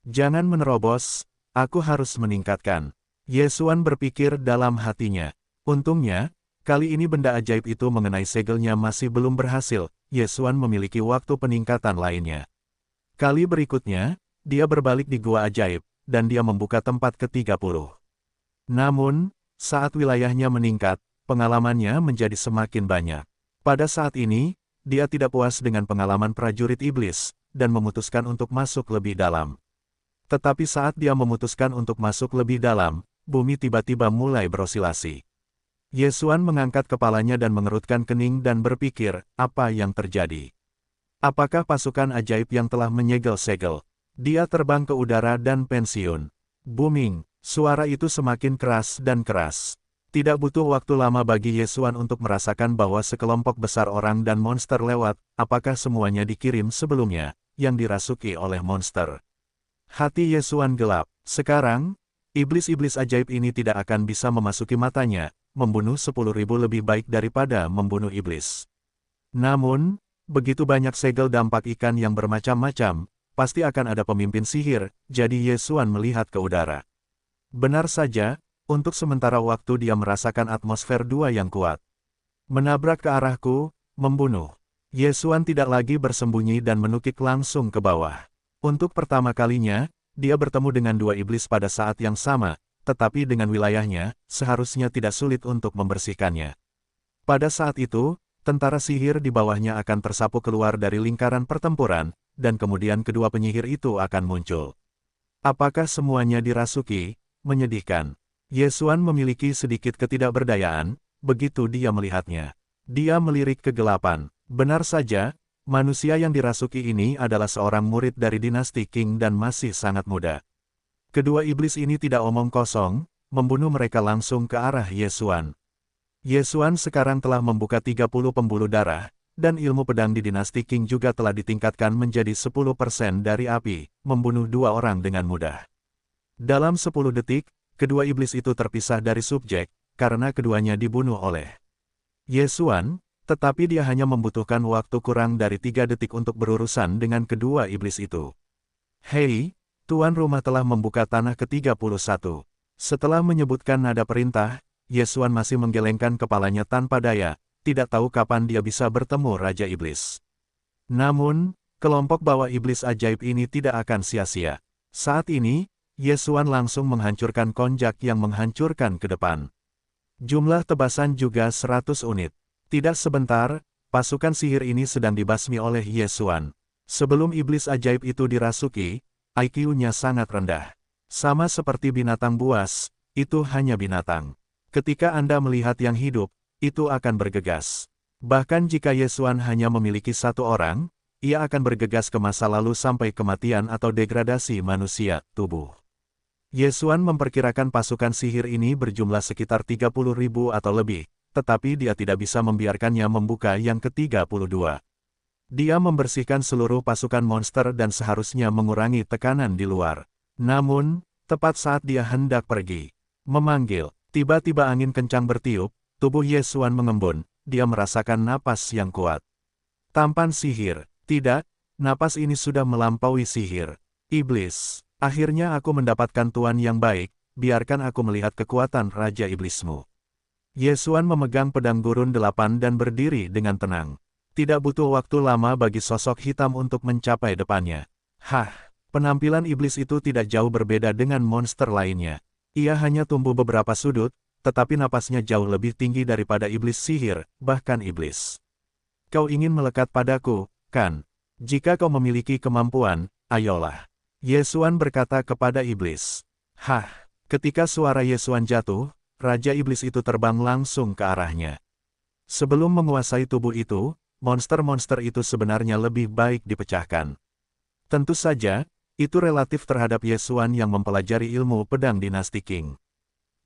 Jangan menerobos, aku harus meningkatkan. Ye Xuan berpikir dalam hatinya. Untungnya, kali ini benda ajaib itu mengenai segelnya masih belum berhasil. Ye Xuan memiliki waktu peningkatan lainnya. Kali berikutnya, dia berbalik di gua ajaib, dan dia membuka tempat ke-30. Namun, saat wilayahnya meningkat, pengalamannya menjadi semakin banyak. Pada saat ini, dia tidak puas dengan pengalaman prajurit iblis, dan memutuskan untuk masuk lebih dalam. Tetapi saat dia memutuskan untuk masuk lebih dalam, bumi tiba-tiba mulai berosilasi. Ye Xuan mengangkat kepalanya dan mengerutkan kening dan berpikir, apa yang terjadi? Apakah pasukan ajaib yang telah menyegel segel? Dia terbang ke udara dan pensiun. Booming, suara itu semakin keras dan keras. Tidak butuh waktu lama bagi Ye Xuan untuk merasakan bahwa sekelompok besar orang dan monster lewat, apakah semuanya dikirim sebelumnya, yang dirasuki oleh monster. Hati Ye Xuan gelap. Sekarang, iblis-iblis ajaib ini tidak akan bisa memasuki matanya, membunuh 10.000 lebih baik daripada membunuh iblis. Namun, begitu banyak segel dampak ikan yang bermacam-macam, pasti akan ada pemimpin sihir, jadi Ye Xuan melihat ke udara. Benar saja, untuk sementara waktu dia merasakan atmosfer 2 yang kuat. Menabrak ke arahku, membunuh. Ye Xuan tidak lagi bersembunyi dan menukik langsung ke bawah. Untuk pertama kalinya, dia bertemu dengan 2 iblis pada saat yang sama, tetapi dengan wilayahnya, seharusnya tidak sulit untuk membersihkannya. Pada saat itu, tentara sihir di bawahnya akan tersapu keluar dari lingkaran pertempuran, dan kemudian kedua penyihir itu akan muncul. Apakah semuanya dirasuki? Menyedihkan. Ye Xuan memiliki sedikit ketidakberdayaan, begitu dia melihatnya. Dia melirik kegelapan. Benar saja, manusia yang dirasuki ini adalah seorang murid dari dinasti Qing dan masih sangat muda. Kedua iblis ini tidak omong kosong, membunuh mereka langsung ke arah Ye Xuan. Ye Xuan sekarang telah membuka 30 pembuluh darah, dan ilmu pedang di dinasti Qing juga telah ditingkatkan menjadi 10% dari api, membunuh dua orang dengan mudah. Dalam 10 detik, kedua iblis itu terpisah dari subjek, karena keduanya dibunuh oleh Ye Xuan, tetapi dia hanya membutuhkan waktu kurang dari 3 detik untuk berurusan dengan kedua iblis itu. Hei, tuan rumah telah membuka tanah ke-31. Setelah menyebutkan nada perintah, Ye Xuan masih menggelengkan kepalanya tanpa daya, tidak tahu kapan dia bisa bertemu Raja Iblis. Namun, kelompok bawah iblis ajaib ini tidak akan sia-sia. Saat ini, Ye Xuan langsung menghancurkan konjak yang menghancurkan ke depan. Jumlah tebasan juga 100 unit. Tidak sebentar, pasukan sihir ini sedang dibasmi oleh Ye Xuan. Sebelum iblis ajaib itu dirasuki, IQ-nya sangat rendah. Sama seperti binatang buas, itu hanya binatang. Ketika Anda melihat yang hidup, itu akan bergegas. Bahkan jika Ye Xuan hanya memiliki satu orang, ia akan bergegas ke masa lalu sampai kematian atau degradasi manusia, tubuh. Ye Xuan memperkirakan pasukan sihir ini berjumlah sekitar 30.000 atau lebih, tetapi dia tidak bisa membiarkannya membuka yang ke-32. Dia membersihkan seluruh pasukan monster dan seharusnya mengurangi tekanan di luar. Namun, tepat saat dia hendak pergi, memanggil, tiba-tiba angin kencang bertiup, tubuh Ye Xuan mengembun, dia merasakan napas yang kuat. Tampan sihir, tidak, napas ini sudah melampaui sihir. Iblis, akhirnya aku mendapatkan tuan yang baik, biarkan aku melihat kekuatan Raja Iblismu. Ye Xuan memegang pedang gurun 8 dan berdiri dengan tenang. Tidak butuh waktu lama bagi sosok hitam untuk mencapai depannya. Hah, penampilan iblis itu tidak jauh berbeda dengan monster lainnya. Ia hanya tumbuh beberapa sudut, tetapi napasnya jauh lebih tinggi daripada iblis sihir, bahkan iblis. Kau ingin melekat padaku, kan? Jika kau memiliki kemampuan, ayolah. Ye Xuan berkata kepada iblis. Hah, ketika suara Ye Xuan jatuh, Raja Iblis itu terbang langsung ke arahnya. Sebelum menguasai tubuh itu, monster-monster itu sebenarnya lebih baik dipecahkan. Tentu saja, itu relatif terhadap Ye Xuan yang mempelajari ilmu pedang dinasti Qing.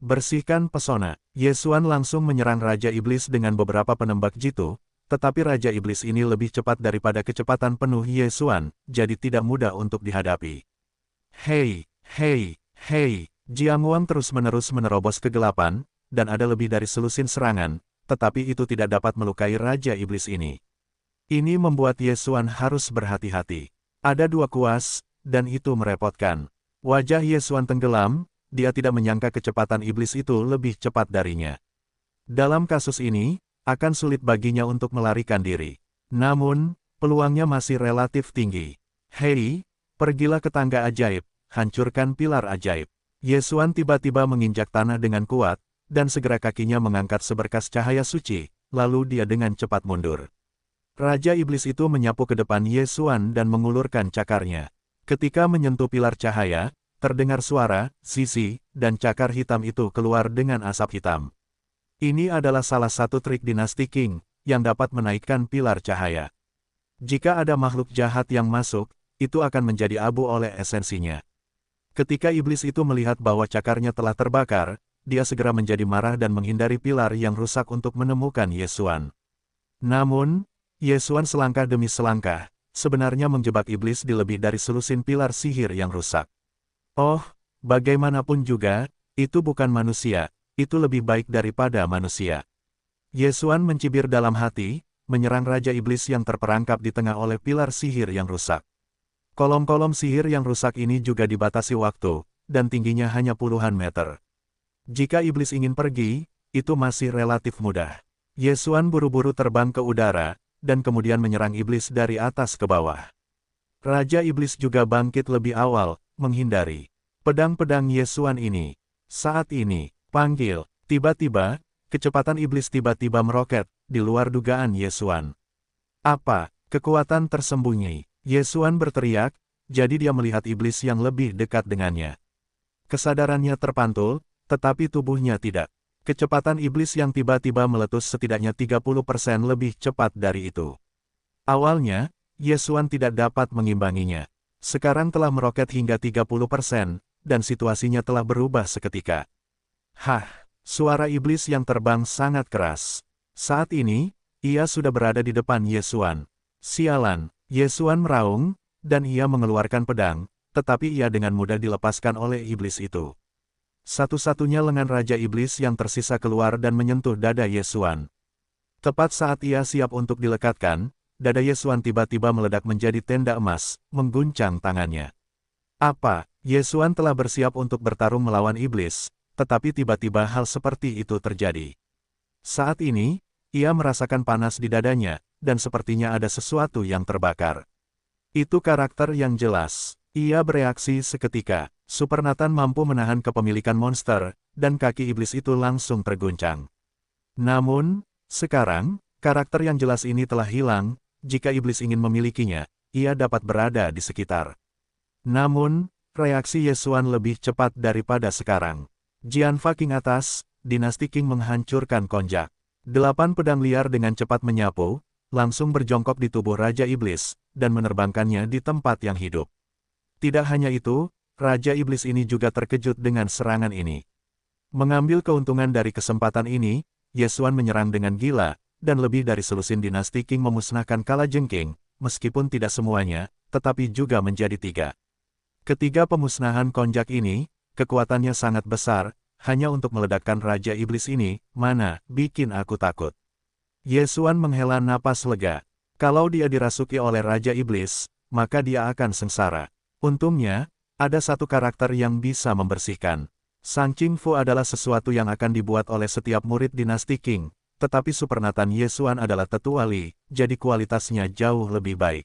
Bersihkan pesona. Ye Xuan langsung menyerang Raja Iblis dengan beberapa penembak jitu, tetapi Raja Iblis ini lebih cepat daripada kecepatan penuh Ye Xuan, jadi tidak mudah untuk dihadapi. Hei, hei, hei, Jiang Wang terus-menerus menerobos kegelapan, dan ada lebih dari selusin serangan, tetapi itu tidak dapat melukai Raja Iblis ini. Ini membuat Ye Xuan harus berhati-hati. Ada dua kuas, dan itu merepotkan. Wajah Ye Xuan tenggelam, dia tidak menyangka kecepatan iblis itu lebih cepat darinya. Dalam kasus ini, akan sulit baginya untuk melarikan diri. Namun, peluangnya masih relatif tinggi. Hei, pergilah ke tangga ajaib, hancurkan pilar ajaib. Ye Xuan tiba-tiba menginjak tanah dengan kuat, dan segera kakinya mengangkat seberkas cahaya suci, lalu dia dengan cepat mundur. Raja Iblis itu menyapu ke depan Ye Xuan dan mengulurkan cakarnya. Ketika menyentuh pilar cahaya, terdengar suara, sisi, dan cakar hitam itu keluar dengan asap hitam. Ini adalah salah satu trik dinasti Qing, yang dapat menaikkan pilar cahaya. Jika ada makhluk jahat yang masuk, itu akan menjadi abu oleh esensinya. Ketika iblis itu melihat bahwa cakarnya telah terbakar, dia segera menjadi marah dan menghindari pilar yang rusak untuk menemukan Ye Xuan. Namun, Ye Xuan selangkah demi selangkah, sebenarnya menjebak iblis di lebih dari selusin pilar sihir yang rusak. Oh, bagaimanapun juga, itu bukan manusia, itu lebih baik daripada manusia. Ye Xuan mencibir dalam hati, menyerang Raja Iblis yang terperangkap di tengah oleh pilar sihir yang rusak. Kolom-kolom sihir yang rusak ini juga dibatasi waktu, dan tingginya hanya puluhan meter. Jika iblis ingin pergi, itu masih relatif mudah. Ye Xuan buru-buru terbang ke udara, dan kemudian menyerang iblis dari atas ke bawah. Raja Iblis juga bangkit lebih awal, menghindari pedang-pedang Ye Xuan ini. Saat ini, panggil, tiba-tiba, kecepatan iblis tiba-tiba meroket, di luar dugaan Ye Xuan. Apa? Kekuatan tersembunyi. Ye Xuan berteriak, jadi dia melihat iblis yang lebih dekat dengannya. Kesadarannya terpantul, tetapi tubuhnya tidak. Kecepatan iblis yang tiba-tiba meletus setidaknya 30% lebih cepat dari itu. Awalnya, Ye Xuan tidak dapat mengimbanginya. Sekarang telah meroket hingga 30%, dan situasinya telah berubah seketika. Hah, suara iblis yang terbang sangat keras. Saat ini, ia sudah berada di depan Ye Xuan. Sialan, Ye Xuan meraung, dan ia mengeluarkan pedang, tetapi ia dengan mudah dilepaskan oleh iblis itu. Satu-satunya lengan Raja Iblis yang tersisa keluar dan menyentuh dada Ye Xuan. Tepat saat ia siap untuk dilekatkan, dada Ye Xuan tiba-tiba meledak menjadi tenda emas, mengguncang tangannya. Apa? Ye Xuan telah bersiap untuk bertarung melawan iblis, tetapi tiba-tiba hal seperti itu terjadi. Saat ini, ia merasakan panas di dadanya, dan sepertinya ada sesuatu yang terbakar. Itu karakter yang jelas. Ia bereaksi seketika. Super Nathan mampu menahan kepemilikan monster, dan kaki iblis itu langsung terguncang. Namun, sekarang, karakter yang jelas ini telah hilang. Jika iblis ingin memilikinya, ia dapat berada di sekitar. Namun, reaksi Ye Xuan lebih cepat daripada sekarang. Jianfa King atas, dinasti King menghancurkan konjak. 8 pedang liar dengan cepat menyapu, langsung berjongkok di tubuh Raja Iblis, dan menerbangkannya di tempat yang hidup. Tidak hanya itu, Raja Iblis ini juga terkejut dengan serangan ini. Mengambil keuntungan dari kesempatan ini, Ye Xuan menyerang dengan gila, dan lebih dari selusin dinasti King memusnahkan kalajengking, meskipun tidak semuanya, tetapi juga menjadi 3. Ketiga pemusnahan konjak ini, kekuatannya sangat besar, hanya untuk meledakkan Raja Iblis ini, mana, bikin aku takut. Ye Xuan menghela napas lega. Kalau dia dirasuki oleh Raja Iblis, maka dia akan sengsara. Untungnya, ada satu karakter yang bisa membersihkan. Sang Qing Fu adalah sesuatu yang akan dibuat oleh setiap murid dinasti Qing, tetapi Super Nathan Ye Xuan adalah tetua Li, jadi kualitasnya jauh lebih baik.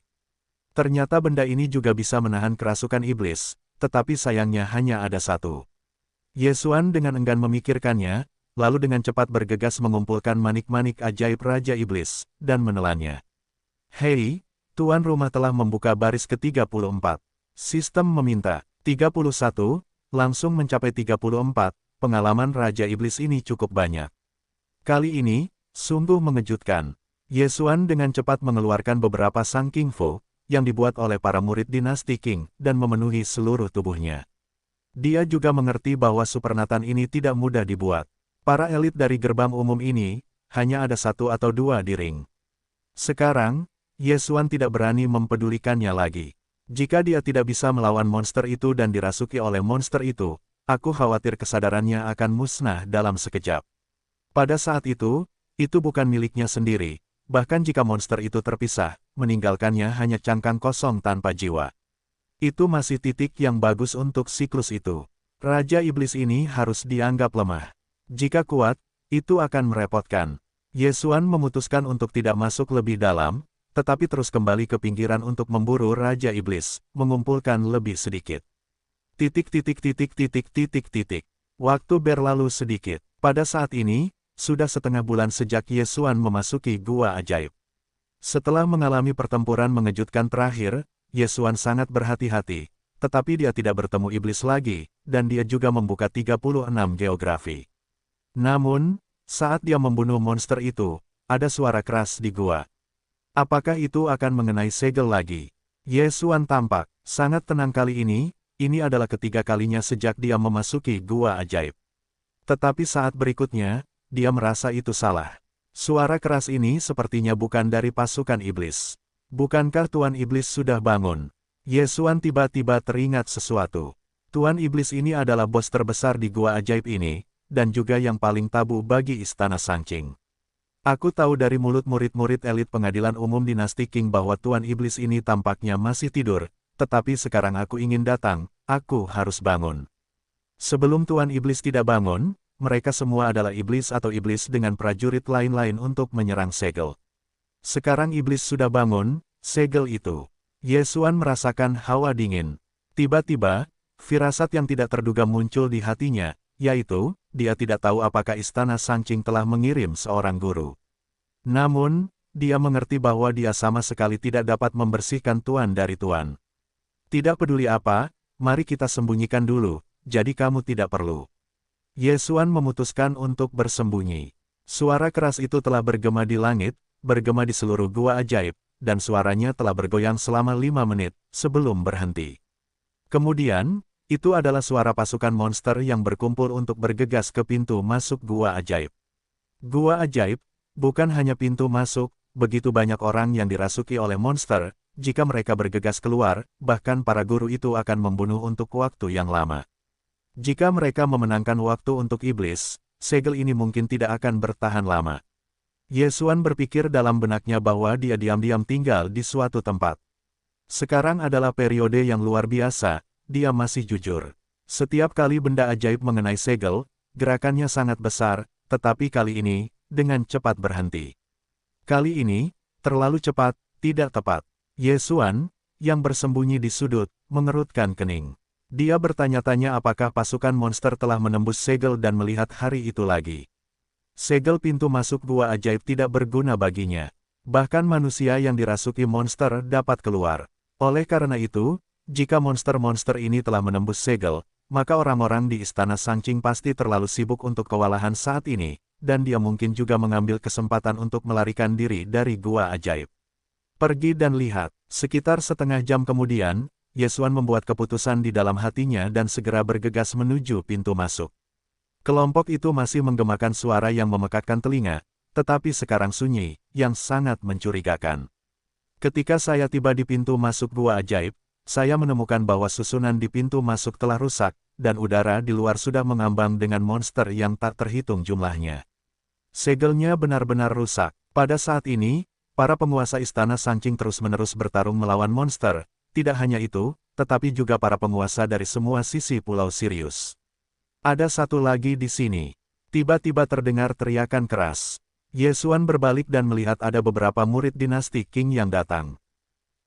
Ternyata benda ini juga bisa menahan kerasukan iblis, tetapi sayangnya hanya ada satu. Ye Xuan dengan enggan memikirkannya, lalu dengan cepat bergegas mengumpulkan manik-manik ajaib Raja Iblis, dan menelannya. Hei, tuan rumah telah membuka baris ke-34. Sistem meminta, 31, langsung mencapai 34, pengalaman Raja Iblis ini cukup banyak. Kali ini, sungguh mengejutkan. Ye Xuan dengan cepat mengeluarkan beberapa sang Qing Fu, yang dibuat oleh para murid dinasti Qing, dan memenuhi seluruh tubuhnya. Dia juga mengerti bahwa Super Nathan ini tidak mudah dibuat. Para elit dari gerbang umum ini, hanya ada 1 atau 2 di ring. Sekarang, Ye Xuan tidak berani mempedulikannya lagi. Jika dia tidak bisa melawan monster itu dan dirasuki oleh monster itu, aku khawatir kesadarannya akan musnah dalam sekejap. Pada saat itu bukan miliknya sendiri, bahkan jika monster itu terpisah, meninggalkannya hanya cangkang kosong tanpa jiwa. Itu masih titik yang bagus untuk siklus itu. Raja Iblis ini harus dianggap lemah. Jika kuat, itu akan merepotkan. Ye Xuan memutuskan untuk tidak masuk lebih dalam, tetapi terus kembali ke pinggiran untuk memburu Raja Iblis, mengumpulkan lebih sedikit. Waktu berlalu sedikit. Pada saat ini, sudah setengah bulan sejak Ye Xuan memasuki Gua Ajaib. Setelah mengalami pertempuran mengejutkan terakhir, Ye Xuan sangat berhati-hati, tetapi dia tidak bertemu iblis lagi, dan dia juga membuka 36 geografi. Namun, saat dia membunuh monster itu, ada suara keras di gua. Apakah itu akan mengenai segel lagi? Ye Xuan tampak sangat tenang kali ini adalah ketiga kalinya sejak dia memasuki Gua Ajaib. Tetapi saat berikutnya, dia merasa itu salah. Suara keras ini sepertinya bukan dari pasukan iblis. Bukankah Tuan Iblis sudah bangun? Ye Xuan tiba-tiba teringat sesuatu. Tuan Iblis ini adalah bos terbesar di Gua Ajaib ini, dan juga yang paling tabu bagi Istana Sangqing. Aku tahu dari mulut murid-murid elit pengadilan umum dinasti Qing bahwa Tuan Iblis ini tampaknya masih tidur, tetapi sekarang aku ingin datang, aku harus bangun. Sebelum Tuan Iblis tidak bangun, mereka semua adalah iblis atau iblis dengan prajurit lain-lain untuk menyerang segel. Sekarang iblis sudah bangun, segel itu. Ye Xuan merasakan hawa dingin. Tiba-tiba, firasat yang tidak terduga muncul di hatinya, yaitu, dia tidak tahu apakah Istana Sanqing telah mengirim seorang guru. Namun, dia mengerti bahwa dia sama sekali tidak dapat membersihkan tuan dari tuan. Tidak peduli apa, mari kita sembunyikan dulu, jadi kamu tidak perlu. Ye Xuan memutuskan untuk bersembunyi. Suara keras itu telah bergema di langit, bergema di seluruh gua ajaib, dan suaranya telah bergoyang selama 5 menit, sebelum berhenti. Kemudian, itu adalah suara pasukan monster yang berkumpul untuk bergegas ke pintu masuk gua ajaib. Gua ajaib, bukan hanya pintu masuk, begitu banyak orang yang dirasuki oleh monster, jika mereka bergegas keluar, bahkan para guru itu akan membunuh untuk waktu yang lama. Jika mereka memenangkan waktu untuk iblis, segel ini mungkin tidak akan bertahan lama. Ye Xuan berpikir dalam benaknya bahwa dia diam-diam tinggal di suatu tempat. Sekarang adalah periode yang luar biasa, dia masih jujur. Setiap kali benda ajaib mengenai segel, gerakannya sangat besar, tetapi kali ini, dengan cepat berhenti. Kali ini, terlalu cepat, tidak tepat. Ye Xuan, yang bersembunyi di sudut, mengerutkan kening. Dia bertanya-tanya apakah pasukan monster telah menembus segel dan melihat hari itu lagi. Segel pintu masuk gua ajaib tidak berguna baginya. Bahkan manusia yang dirasuki monster dapat keluar. Oleh karena itu, jika monster-monster ini telah menembus segel, maka orang-orang di Istana Sanqing pasti terlalu sibuk untuk kewalahan saat ini, dan dia mungkin juga mengambil kesempatan untuk melarikan diri dari gua ajaib. Pergi dan lihat. Sekitar setengah jam kemudian, Ye Xuan membuat keputusan di dalam hatinya dan segera bergegas menuju pintu masuk. Kelompok itu masih menggemakan suara yang memekakkan telinga, tetapi sekarang sunyi, yang sangat mencurigakan. Ketika saya tiba di pintu masuk gua ajaib, saya menemukan bahwa susunan di pintu masuk telah rusak, dan udara di luar sudah mengambang dengan monster yang tak terhitung jumlahnya. Segelnya benar-benar rusak. Pada saat ini, para penguasa Istana Sanqing terus-menerus bertarung melawan monster. Tidak hanya itu, tetapi juga para penguasa dari semua sisi Pulau Sirius. Ada satu lagi di sini. Tiba-tiba terdengar teriakan keras. Ye Xuan berbalik dan melihat ada beberapa murid dinasti Qing yang datang.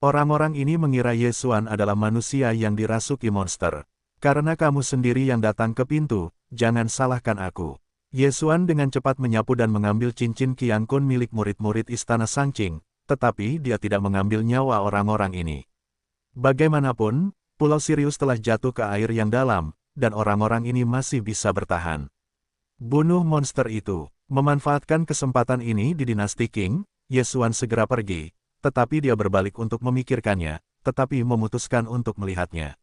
Orang-orang ini mengira Ye Xuan adalah manusia yang dirasuki monster. Karena kamu sendiri yang datang ke pintu, jangan salahkan aku. Ye Xuan dengan cepat menyapu dan mengambil cincin Qiang Kun milik murid-murid Istana Sanqing, tetapi dia tidak mengambil nyawa orang-orang ini. Bagaimanapun, Pulau Sirius telah jatuh ke air yang dalam, dan orang-orang ini masih bisa bertahan. Bunuh monster itu. Memanfaatkan kesempatan ini di dinasti Qing, Ye Xuan segera pergi, tetapi dia berbalik untuk memikirkannya, tetapi memutuskan untuk melihatnya.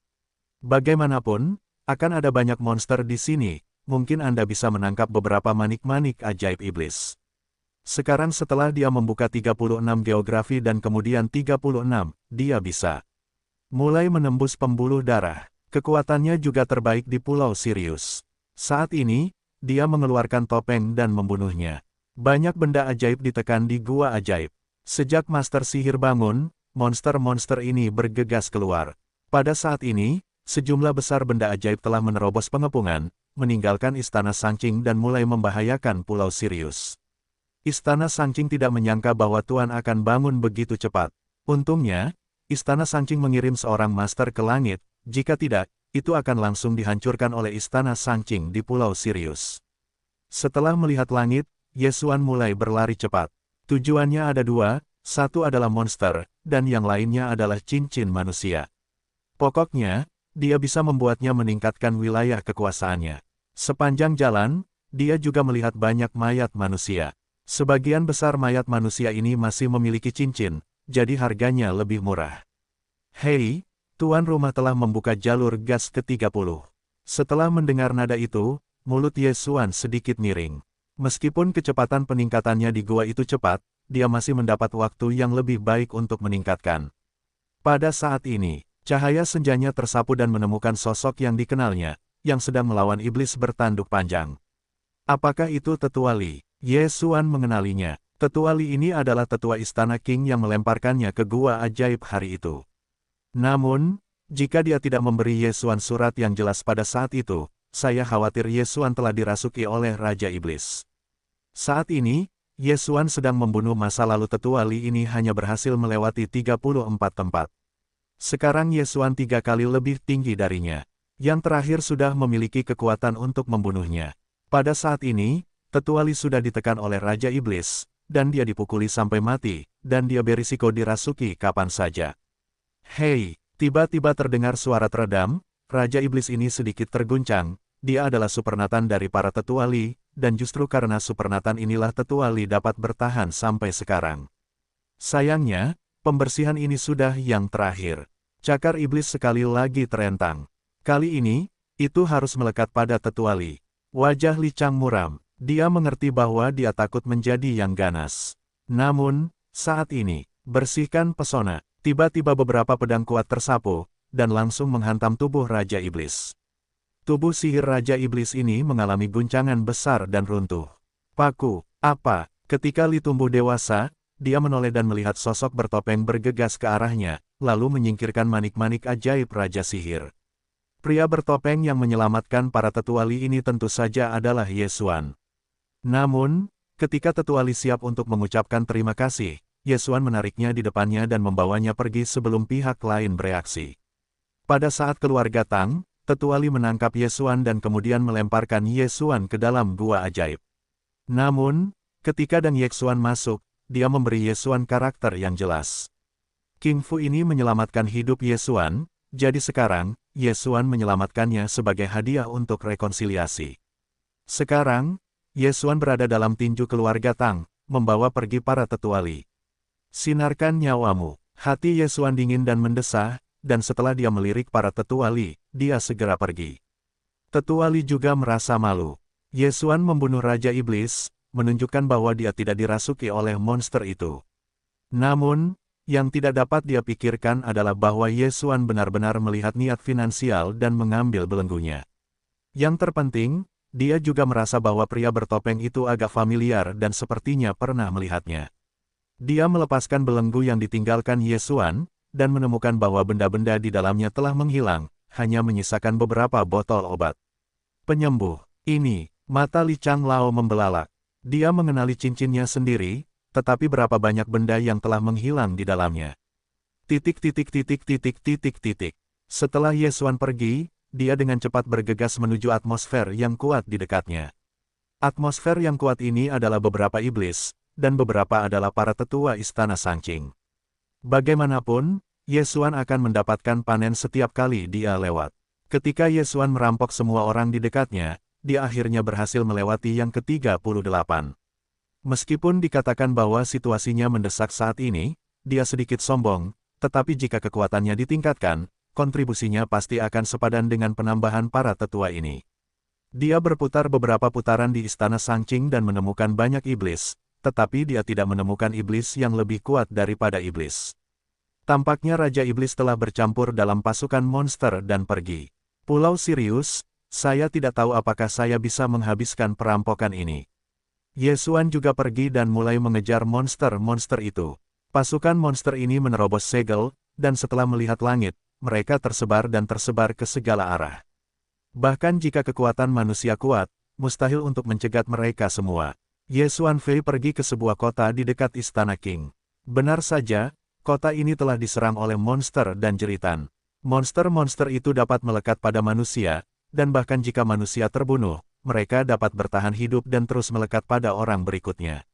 Bagaimanapun, akan ada banyak monster di sini, mungkin Anda bisa menangkap beberapa manik-manik ajaib iblis. Sekarang setelah dia membuka 36 geografi dan kemudian 36, dia bisa mulai menembus pembuluh darah. Kekuatannya juga terbaik di Pulau Sirius. Saat ini, dia mengeluarkan topeng dan membunuhnya. Banyak benda ajaib ditekan di gua ajaib. Sejak Master Sihir bangun, monster-monster ini bergegas keluar. Pada saat ini, sejumlah besar benda ajaib telah menerobos pengepungan, meninggalkan Istana Sanqing dan mulai membahayakan Pulau Sirius. Istana Sanqing tidak menyangka bahwa Tuan akan bangun begitu cepat. Untungnya, Istana Sanqing mengirim seorang master ke langit, jika tidak, itu akan langsung dihancurkan oleh Istana Sanqing di Pulau Sirius. Setelah melihat langit, Ye Xuan mulai berlari cepat. Tujuannya ada dua, satu adalah monster, dan yang lainnya adalah cincin manusia. Pokoknya, dia bisa membuatnya meningkatkan wilayah kekuasaannya. Sepanjang jalan, dia juga melihat banyak mayat manusia. Sebagian besar mayat manusia ini masih memiliki cincin, jadi harganya lebih murah. Hei, tuan rumah telah membuka jalur gas ke-30. Setelah mendengar nada itu, mulut Ye Xuan sedikit miring. Meskipun kecepatan peningkatannya di gua itu cepat, dia masih mendapat waktu yang lebih baik untuk meningkatkan. Pada saat ini, cahaya senjanya tersapu dan menemukan sosok yang dikenalnya, yang sedang melawan iblis bertanduk panjang. Apakah itu Tetua Li? Ye Xuan mengenalinya. Tetua Li ini adalah tetua Istana Qing yang melemparkannya ke gua ajaib hari itu. Namun, jika dia tidak memberi Ye Xuan surat yang jelas pada saat itu, saya khawatir Ye Xuan telah dirasuki oleh Raja Iblis. Saat ini, Ye Xuan sedang membunuh masa lalu Tetua Li ini hanya berhasil melewati 34 tempat. Sekarang Ye Xuan 3 kali lebih tinggi darinya. Yang terakhir sudah memiliki kekuatan untuk membunuhnya. Pada saat ini, Tetua Li sudah ditekan oleh Raja Iblis, dan dia dipukuli sampai mati, dan dia berisiko dirasuki kapan saja. Hei, tiba-tiba terdengar suara teredam, Raja Iblis ini sedikit terguncang, dia adalah Supernatan dari para Tetua Li, dan justru karena Supernatan inilah Tetua Li dapat bertahan sampai sekarang. Sayangnya, pembersihan ini sudah yang terakhir. Cakar Iblis sekali lagi terentang. Kali ini, itu harus melekat pada Tetua Li. Wajah Li Chang muram. Dia mengerti bahwa dia takut menjadi yang ganas. Namun, saat ini, bersihkan pesona. Tiba-tiba beberapa pedang kuat tersapu, dan langsung menghantam tubuh Raja Iblis. Tubuh sihir Raja Iblis ini mengalami guncangan besar dan runtuh. Paku, apa? Ketika Li tumbuh dewasa, dia menoleh dan melihat sosok bertopeng bergegas ke arahnya, lalu menyingkirkan manik-manik ajaib Raja Sihir. Pria bertopeng yang menyelamatkan para Tetua Li ini tentu saja adalah Ye Xuan. Namun, ketika Tetua Li siap untuk mengucapkan terima kasih, Ye Xuan menariknya di depannya dan membawanya pergi sebelum pihak lain bereaksi. Pada saat keluarga Tang, Tetua Li menangkap Ye Xuan dan kemudian melemparkan Ye Xuan ke dalam gua ajaib. Namun, ketika Dang Ye Xuan masuk, dia memberi Ye Xuan karakter yang jelas. King Fu ini menyelamatkan hidup Ye Xuan, jadi sekarang, Ye Xuan menyelamatkannya sebagai hadiah untuk rekonsiliasi. Sekarang, Ye Xuan berada dalam tinju keluarga Tang, membawa pergi para Tetua Li. Sinarkan nyawamu. Hati Ye Xuan dingin dan mendesah, dan setelah dia melirik para Tetua Li, dia segera pergi. Tetua Li juga merasa malu. Ye Xuan membunuh Raja Iblis, menunjukkan bahwa dia tidak dirasuki oleh monster itu. Namun, yang tidak dapat dia pikirkan adalah bahwa Ye Xuan benar-benar melihat niat finansial dan mengambil belenggunya. Yang terpenting, dia juga merasa bahwa pria bertopeng itu agak familiar dan sepertinya pernah melihatnya. Dia melepaskan belenggu yang ditinggalkan Ye Xuan, dan menemukan bahwa benda-benda di dalamnya telah menghilang, hanya menyisakan beberapa botol obat. Penyembuh. Ini, mata Li Chang Lao membelalak. Dia mengenali cincinnya sendiri, tetapi berapa banyak benda yang telah menghilang di dalamnya. Setelah Ye Xuan pergi, dia dengan cepat bergegas menuju atmosfer yang kuat di dekatnya. Atmosfer yang kuat ini adalah beberapa iblis, dan beberapa adalah para tetua istana Sangqing. Bagaimanapun, Ye Xuan akan mendapatkan panen setiap kali dia lewat. Ketika Ye Xuan merampok semua orang di dekatnya, dia akhirnya berhasil melewati yang ke-38. Meskipun dikatakan bahwa situasinya mendesak saat ini, dia sedikit sombong, tetapi jika kekuatannya ditingkatkan, kontribusinya pasti akan sepadan dengan penambahan para tetua ini. Dia berputar beberapa putaran di istana Sangqing dan menemukan banyak iblis, tetapi dia tidak menemukan iblis yang lebih kuat daripada iblis. Tampaknya Raja Iblis telah bercampur dalam pasukan monster dan pergi. Pulau Sirius, saya tidak tahu apakah saya bisa menghabiskan perampokan ini. Ye Xuan juga pergi dan mulai mengejar monster-monster itu. Pasukan monster ini menerobos segel, dan setelah melihat langit, mereka tersebar ke segala arah. Bahkan jika kekuatan manusia kuat, mustahil untuk mencegat mereka semua. Ye Xuan Fei pergi ke sebuah kota di dekat Istana Qing. Benar saja, kota ini telah diserang oleh monster dan jeritan. Monster-monster itu dapat melekat pada manusia, dan bahkan jika manusia terbunuh, mereka dapat bertahan hidup dan terus melekat pada orang berikutnya.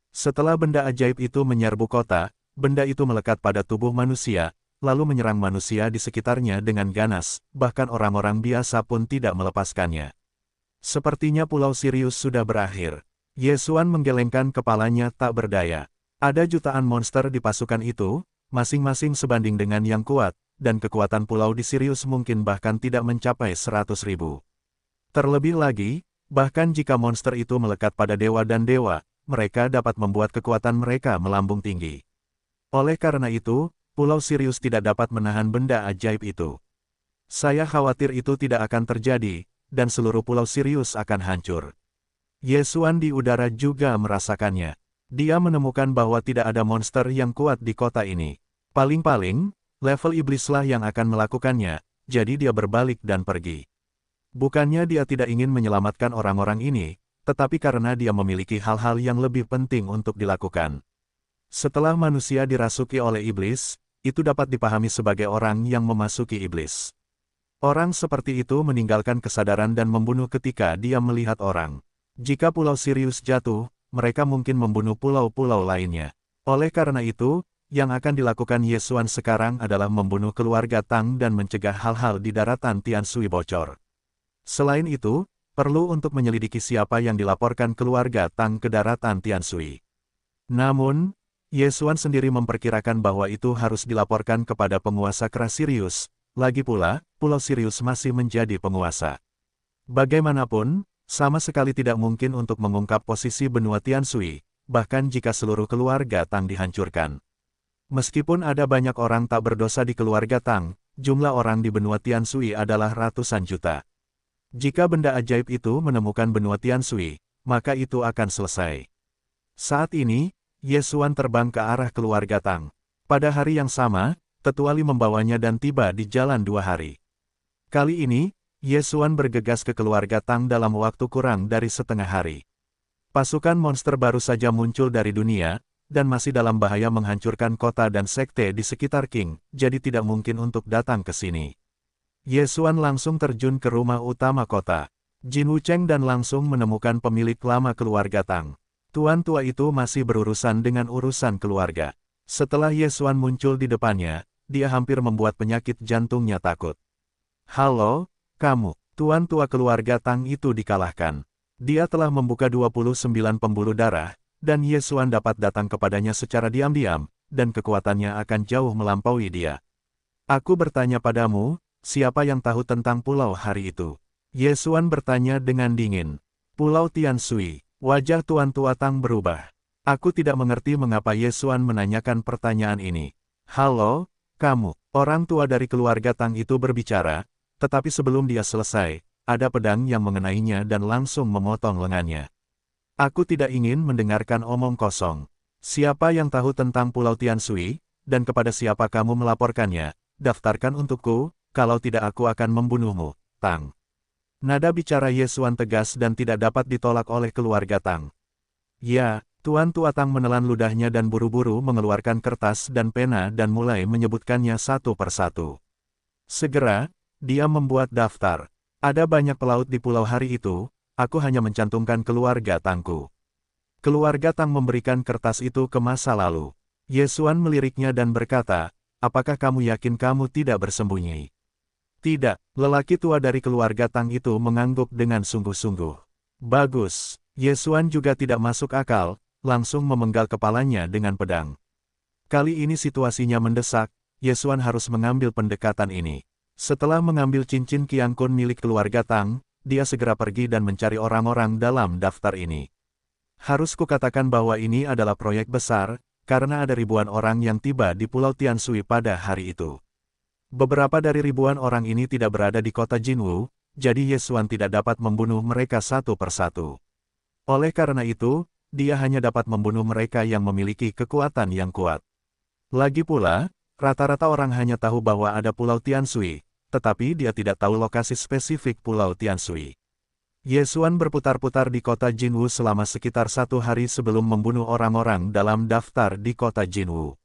Setelah benda ajaib itu menyerbu kota, benda itu melekat pada tubuh manusia, lalu menyerang manusia di sekitarnya dengan ganas, bahkan orang-orang biasa pun tidak melepaskannya. Sepertinya Pulau Sirius sudah berakhir. Ye Xuan menggelengkan kepalanya tak berdaya. Ada jutaan monster di pasukan itu, masing-masing sebanding dengan yang kuat, dan kekuatan pulau di Sirius mungkin bahkan tidak mencapai 100.000. Terlebih lagi, bahkan jika monster itu melekat pada dewa dan dewa, mereka dapat membuat kekuatan mereka melambung tinggi. Oleh karena itu, Pulau Sirius tidak dapat menahan benda ajaib itu. Saya khawatir itu tidak akan terjadi, dan seluruh Pulau Sirius akan hancur. Ye Xuan di udara juga merasakannya. Dia menemukan bahwa tidak ada monster yang kuat di kota ini. Paling-paling, level iblislah yang akan melakukannya, jadi dia berbalik dan pergi. Bukannya dia tidak ingin menyelamatkan orang-orang ini, tetapi karena dia memiliki hal-hal yang lebih penting untuk dilakukan. Setelah manusia dirasuki oleh iblis, itu dapat dipahami sebagai orang yang memasuki iblis. Orang seperti itu meninggalkan kesadaran dan membunuh ketika dia melihat orang. Jika Pulau Sirius jatuh, mereka mungkin membunuh pulau-pulau lainnya. Oleh karena itu, yang akan dilakukan Ye Xuan sekarang adalah membunuh keluarga Tang dan mencegah hal-hal di daratan Tianshui bocor. Selain itu, perlu untuk menyelidiki siapa yang dilaporkan keluarga Tang ke daratan Tianshui. Namun, Ye Xuan sendiri memperkirakan bahwa itu harus dilaporkan kepada penguasa keras Sirius. Lagi pula, Pulau Sirius masih menjadi penguasa. Bagaimanapun, sama sekali tidak mungkin untuk mengungkap posisi benua Tianshui, bahkan jika seluruh keluarga Tang dihancurkan. Meskipun ada banyak orang tak berdosa di keluarga Tang, jumlah orang di benua Tianshui adalah ratusan juta. Jika benda ajaib itu menemukan benua Tianshui, maka itu akan selesai. Saat ini, Ye Xuan terbang ke arah keluarga Tang. Pada hari yang sama, Tetua Li membawanya dan tiba di jalan 2 hari. Kali ini, Ye Xuan bergegas ke keluarga Tang dalam waktu kurang dari setengah hari. Pasukan monster baru saja muncul dari dunia, dan masih dalam bahaya menghancurkan kota dan sekte di sekitar Qing, jadi tidak mungkin untuk datang ke sini. Ye Xuan langsung terjun ke rumah utama kota. Jin Wucheng dan langsung menemukan pemilik lama keluarga Tang. Tuan tua itu masih berurusan dengan urusan keluarga. Setelah Ye Xuan muncul di depannya, dia hampir membuat penyakit jantungnya takut. Halo, kamu, tuan tua keluarga Tang itu dikalahkan. Dia telah membuka 29 pembuluh darah, dan Ye Xuan dapat datang kepadanya secara diam-diam, dan kekuatannya akan jauh melampaui dia. Aku bertanya padamu, siapa yang tahu tentang pulau hari itu? Ye Xuan bertanya dengan dingin. Pulau Tianshui, wajah tuan tua Tang berubah. Aku tidak mengerti mengapa Ye Xuan menanyakan pertanyaan ini. Halo, kamu, orang tua dari keluarga Tang itu berbicara, tetapi sebelum dia selesai, ada pedang yang mengenainya dan langsung memotong lengannya. Aku tidak ingin mendengarkan omong kosong. Siapa yang tahu tentang Pulau Tianshui, dan kepada siapa kamu melaporkannya, daftarkan untukku, kalau tidak aku akan membunuhmu, Tang. Nada bicara Ye Xuan tegas dan tidak dapat ditolak oleh keluarga Tang. Ya, tuan tua Tang menelan ludahnya dan buru-buru mengeluarkan kertas dan pena dan mulai menyebutkannya satu persatu. Segera, dia membuat daftar. Ada banyak pelaut di pulau hari itu, aku hanya mencantumkan keluarga Tangku. Keluarga Tang memberikan kertas itu ke masa lalu. Ye Xuan meliriknya dan berkata, apakah kamu yakin kamu tidak bersembunyi? Tidak, lelaki tua dari keluarga Tang itu mengangguk dengan sungguh-sungguh. Bagus, Ye Xuan juga tidak masuk akal, langsung memenggal kepalanya dengan pedang. Kali ini situasinya mendesak, Ye Xuan harus mengambil pendekatan ini. Setelah mengambil cincin Qiang Kun milik keluarga Tang, dia segera pergi dan mencari orang-orang dalam daftar ini. Harus kukatakan bahwa ini adalah proyek besar, karena ada ribuan orang yang tiba di Pulau Tianshui pada hari itu. Beberapa dari ribuan orang ini tidak berada di kota Jinwu, jadi Ye Xuan tidak dapat membunuh mereka satu persatu. Oleh karena itu, dia hanya dapat membunuh mereka yang memiliki kekuatan yang kuat. Lagi pula, rata-rata orang hanya tahu bahwa ada Pulau Tianshui, tetapi dia tidak tahu lokasi spesifik Pulau Tianshui. Ye Xuan berputar-putar di kota Jinwu selama sekitar 1 hari sebelum membunuh orang-orang dalam daftar di kota Jinwu.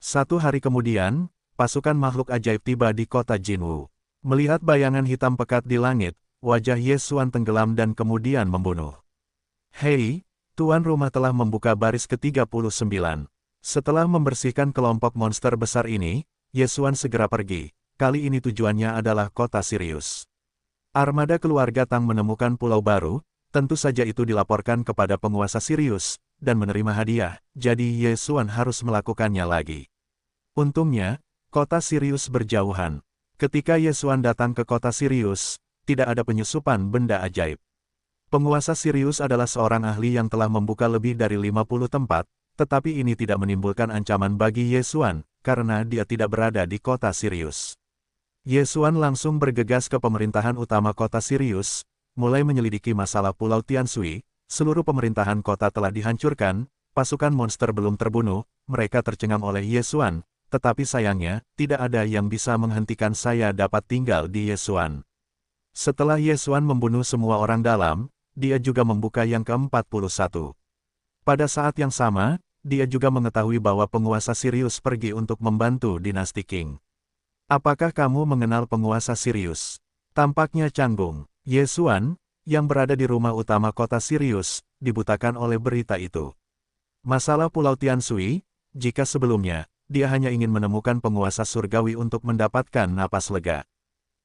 1 hari kemudian, pasukan makhluk ajaib tiba di kota Jinwu. Melihat bayangan hitam pekat di langit, wajah Ye Xuan tenggelam dan kemudian membunuh. Hei, tuan rumah telah membuka baris ke-39. Setelah membersihkan kelompok monster besar ini, Ye Xuan segera pergi. Kali ini tujuannya adalah kota Sirius. Armada keluarga Tang menemukan pulau baru, tentu saja itu dilaporkan kepada penguasa Sirius, dan menerima hadiah, jadi Ye Xuan harus melakukannya lagi. Untungnya, kota Sirius berjauhan. Ketika Ye Xuan datang ke kota Sirius, tidak ada penyusupan benda ajaib. Penguasa Sirius adalah seorang ahli yang telah membuka lebih dari 50 tempat, tetapi ini tidak menimbulkan ancaman bagi Ye Xuan, karena dia tidak berada di kota Sirius. Ye Xuan langsung bergegas ke pemerintahan utama kota Sirius, mulai menyelidiki masalah Pulau Tianshui. Seluruh pemerintahan kota telah dihancurkan, pasukan monster belum terbunuh, mereka tercengang oleh Ye Xuan, tetapi sayangnya, tidak ada yang bisa menghentikan saya dapat tinggal di Ye Xuan. Setelah Ye Xuan membunuh semua orang dalam, dia juga membuka yang ke-41. Pada saat yang sama, dia juga mengetahui bahwa penguasa Sirius pergi untuk membantu dinasti Qing. Apakah kamu mengenal penguasa Sirius? Tampaknya canggung. Ye Xuan, yang berada di rumah utama kota Sirius, dibutakan oleh berita itu. Masalah Pulau Tianshui, jika sebelumnya, dia hanya ingin menemukan penguasa surgawi untuk mendapatkan napas lega.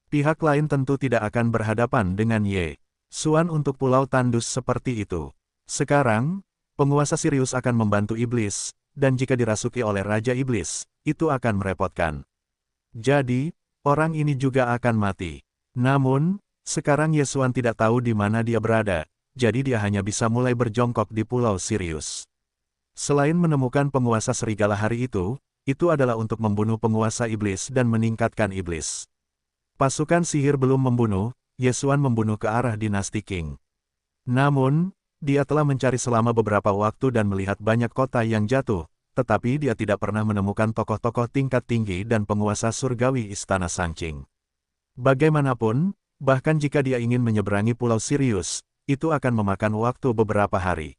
Pihak lain tentu tidak akan berhadapan dengan Ye Xuan untuk Pulau Tandus seperti itu. Sekarang, penguasa Sirius akan membantu iblis, dan jika dirasuki oleh Raja Iblis, itu akan merepotkan. Jadi, orang ini juga akan mati. Namun, sekarang Ye Xuan tidak tahu di mana dia berada, jadi dia hanya bisa mulai berjongkok di Pulau Sirius. Selain menemukan penguasa serigala hari itu adalah untuk membunuh penguasa iblis dan meningkatkan iblis. Pasukan sihir belum membunuh, Ye Xuan membunuh ke arah dinasti Qing. Namun, dia telah mencari selama beberapa waktu dan melihat banyak kota yang jatuh, tetapi dia tidak pernah menemukan tokoh-tokoh tingkat tinggi dan penguasa surgawi Istana Sangqing. Bagaimanapun, bahkan jika dia ingin menyeberangi Pulau Sirius, itu akan memakan waktu beberapa hari.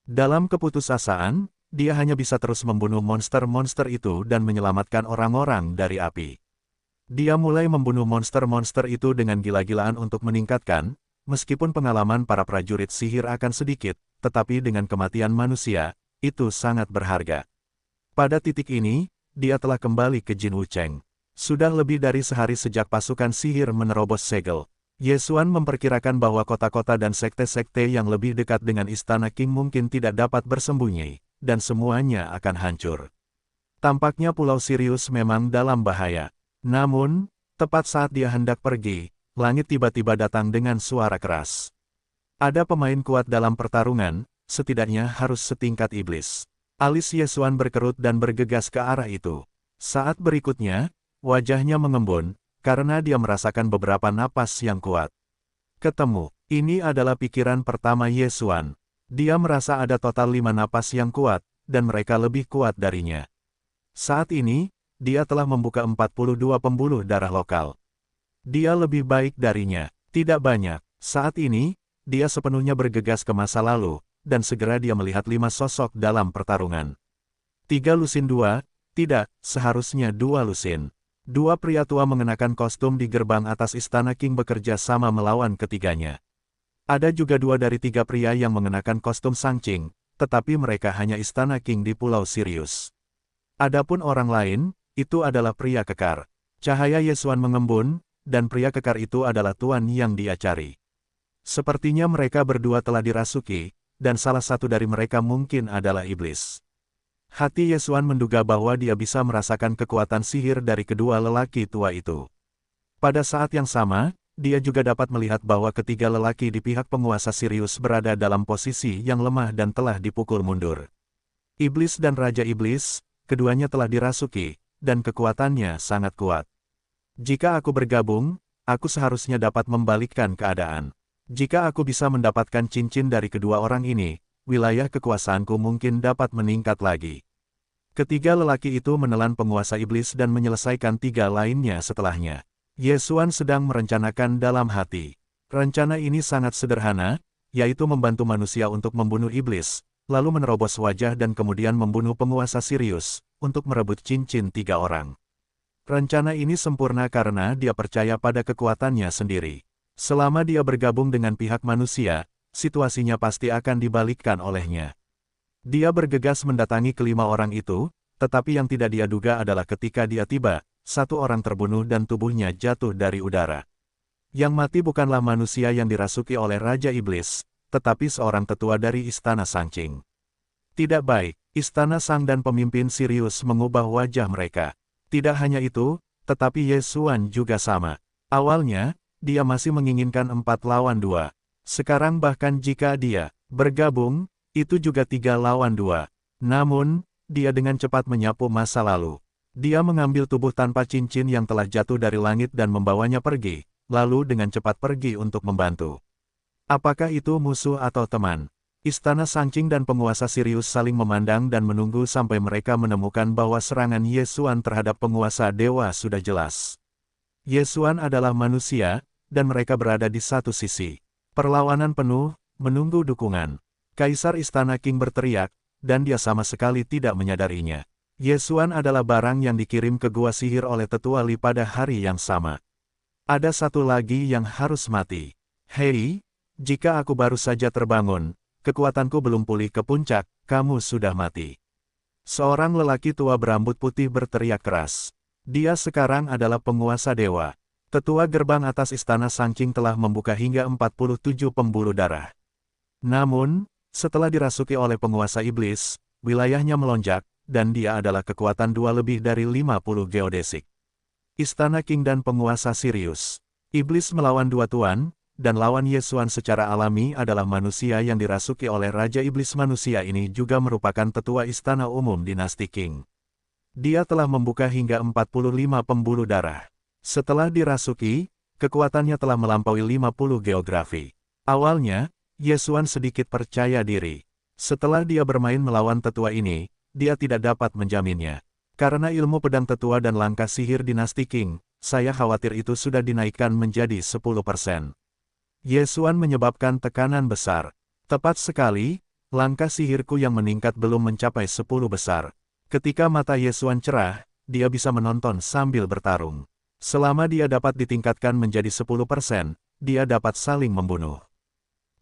Dalam keputusasaan, dia hanya bisa terus membunuh monster-monster itu dan menyelamatkan orang-orang dari api. Dia mulai membunuh monster-monster itu dengan gila-gilaan untuk meningkatkan, meskipun pengalaman para prajurit sihir akan sedikit, tetapi dengan kematian manusia, itu sangat berharga. Pada titik ini, dia telah kembali ke Jin Wucheng. Sudah lebih dari sehari sejak pasukan sihir menerobos segel. Ye Xuan memperkirakan bahwa kota-kota dan sekte-sekte yang lebih dekat dengan Istana Qing mungkin tidak dapat bersembunyi, dan semuanya akan hancur. Tampaknya Pulau Sirius memang dalam bahaya. Namun, tepat saat dia hendak pergi, langit tiba-tiba datang dengan suara keras. Ada pemain kuat dalam pertarungan, setidaknya harus setingkat iblis. Alis Ye Xuan berkerut dan bergegas ke arah itu. Saat berikutnya, wajahnya mengembun, karena dia merasakan beberapa napas yang kuat. Ketemu, ini adalah pikiran pertama Ye Xuan. Dia merasa ada total 5 napas yang kuat, dan mereka lebih kuat darinya. Saat ini, dia telah membuka 42 pembuluh darah lokal. Dia lebih baik darinya, tidak banyak. Saat ini, dia sepenuhnya bergegas ke masa lalu, dan segera dia melihat 5 sosok dalam pertarungan. 3 lusin 2, tidak, seharusnya 2 lusin. 2 pria tua mengenakan kostum di gerbang atas Istana Qing bekerja sama melawan ketiganya. Ada juga 2 dari 3 pria yang mengenakan kostum Sangqing, tetapi mereka hanya Istana Qing di Pulau Sirius. Adapun orang lain, itu adalah pria kekar. Cahaya Ye Xuan mengembun, dan pria kekar itu adalah tuan yang dia cari. Sepertinya mereka berdua telah dirasuki, dan salah satu dari mereka mungkin adalah iblis. Hati Ye Xuan menduga bahwa dia bisa merasakan kekuatan sihir dari kedua lelaki tua itu. Pada saat yang sama, dia juga dapat melihat bahwa ketiga lelaki di pihak penguasa Sirius berada dalam posisi yang lemah dan telah dipukul mundur. Iblis dan Raja Iblis, keduanya telah dirasuki, dan kekuatannya sangat kuat. Jika aku bergabung, aku seharusnya dapat membalikkan keadaan. Jika aku bisa mendapatkan cincin dari kedua orang ini, wilayah kekuasaanku mungkin dapat meningkat lagi. Ketiga lelaki itu menelan penguasa iblis dan menyelesaikan 3 lainnya setelahnya. Ye Xuan sedang merencanakan dalam hati. Rencana ini sangat sederhana, yaitu membantu manusia untuk membunuh iblis, lalu menerobos wajah dan kemudian membunuh penguasa Sirius, untuk merebut cincin 3 orang. Rencana ini sempurna karena dia percaya pada kekuatannya sendiri. Selama dia bergabung dengan pihak manusia, situasinya pasti akan dibalikkan olehnya. Dia bergegas mendatangi kelima orang itu, tetapi yang tidak dia duga adalah ketika dia tiba, 1 orang terbunuh dan tubuhnya jatuh dari udara. Yang mati bukanlah manusia yang dirasuki oleh Raja Iblis, tetapi seorang tetua dari Istana Sangqing. Tidak baik, Istana Sang dan pemimpin Sirius mengubah wajah mereka. Tidak hanya itu, tetapi Ye Xuan juga sama. Awalnya, dia masih menginginkan 4 lawan 2. Sekarang bahkan jika dia bergabung, itu juga 3 lawan 2. Namun, dia dengan cepat menyapu masa lalu. Dia mengambil tubuh tanpa cincin yang telah jatuh dari langit dan membawanya pergi, lalu dengan cepat pergi untuk membantu. Apakah itu musuh atau teman? Istana Sangqing dan penguasa Sirius saling memandang dan menunggu sampai mereka menemukan bahwa serangan Ye Xuan terhadap penguasa dewa sudah jelas. Ye Xuan adalah manusia, dan mereka berada di satu sisi. Perlawanan penuh, menunggu dukungan. Kaisar Istana Qing berteriak, dan dia sama sekali tidak menyadarinya. Yesuan adalah barang yang dikirim ke gua sihir oleh Tetua Li pada hari yang sama. Ada satu lagi yang harus mati. Hei, jika aku baru saja terbangun, kekuatanku belum pulih ke puncak, kamu sudah mati. Seorang lelaki tua berambut putih berteriak keras. Dia sekarang adalah penguasa dewa. Tetua gerbang atas istana Sangking telah membuka hingga 47 pembuluh darah. Namun, setelah dirasuki oleh penguasa iblis, wilayahnya melonjak, dan dia adalah kekuatan 2 lebih dari 50 geodesik. Istana King dan penguasa Sirius. Iblis melawan dua tuan, dan lawan Yesuan secara alami adalah manusia yang dirasuki oleh Raja Iblis. Manusia ini juga merupakan tetua istana umum dinasti King. Dia telah membuka hingga 45 pembuluh darah. Setelah dirasuki, kekuatannya telah melampaui 50 geografi. Awalnya, Yesuan sedikit percaya diri. Setelah dia bermain melawan tetua ini, dia tidak dapat menjaminnya. Karena ilmu pedang tetua dan langkah sihir dinasti King, saya khawatir itu sudah dinaikkan menjadi 10%. Yesuan menyebabkan tekanan besar. Tepat sekali, langkah sihirku yang meningkat belum mencapai 10 besar. Ketika mata Yesuan cerah, dia bisa menonton sambil bertarung. Selama dia dapat ditingkatkan menjadi 10%, dia dapat saling membunuh.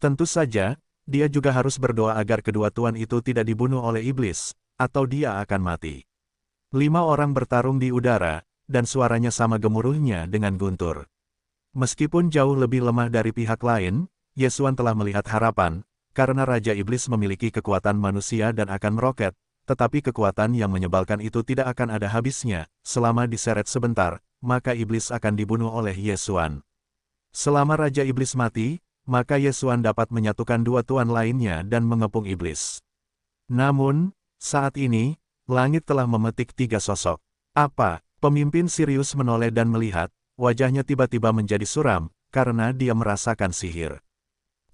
Tentu saja, dia juga harus berdoa agar kedua tuan itu tidak dibunuh oleh iblis, atau dia akan mati. 5 orang bertarung di udara, dan suaranya sama gemuruhnya dengan guntur. Meskipun jauh lebih lemah dari pihak lain, Yesuan telah melihat harapan, karena Raja Iblis memiliki kekuatan manusia dan akan meroket, tetapi kekuatan yang menyebalkan itu tidak akan ada habisnya. Selama diseret sebentar, maka iblis akan dibunuh oleh Yesuan. Selama Raja Iblis mati, maka Yesuan dapat menyatukan dua tuan lainnya dan mengepung iblis. Namun, saat ini, langit telah memetik 3 sosok. Apa? Pemimpin Sirius menoleh dan melihat, wajahnya tiba-tiba menjadi suram, karena dia merasakan sihir.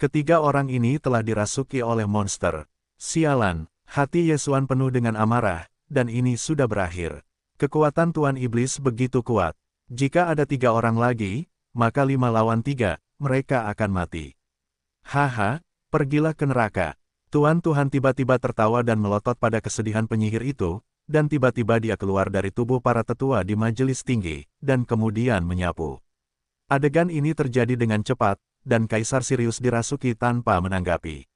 Ketiga orang ini telah dirasuki oleh monster. Sialan, hati Yesuan penuh dengan amarah, dan ini sudah berakhir. Kekuatan Tuan Iblis begitu kuat. Jika ada 3 orang lagi, maka 5 lawan 3, mereka akan mati. Haha, pergilah ke neraka. Tuan-tuhan tiba-tiba tertawa dan melotot pada kesedihan penyihir itu, dan tiba-tiba dia keluar dari tubuh para tetua di majelis tinggi, dan kemudian menyapu. Adegan ini terjadi dengan cepat, dan Kaisar Sirius dirasuki tanpa menanggapi.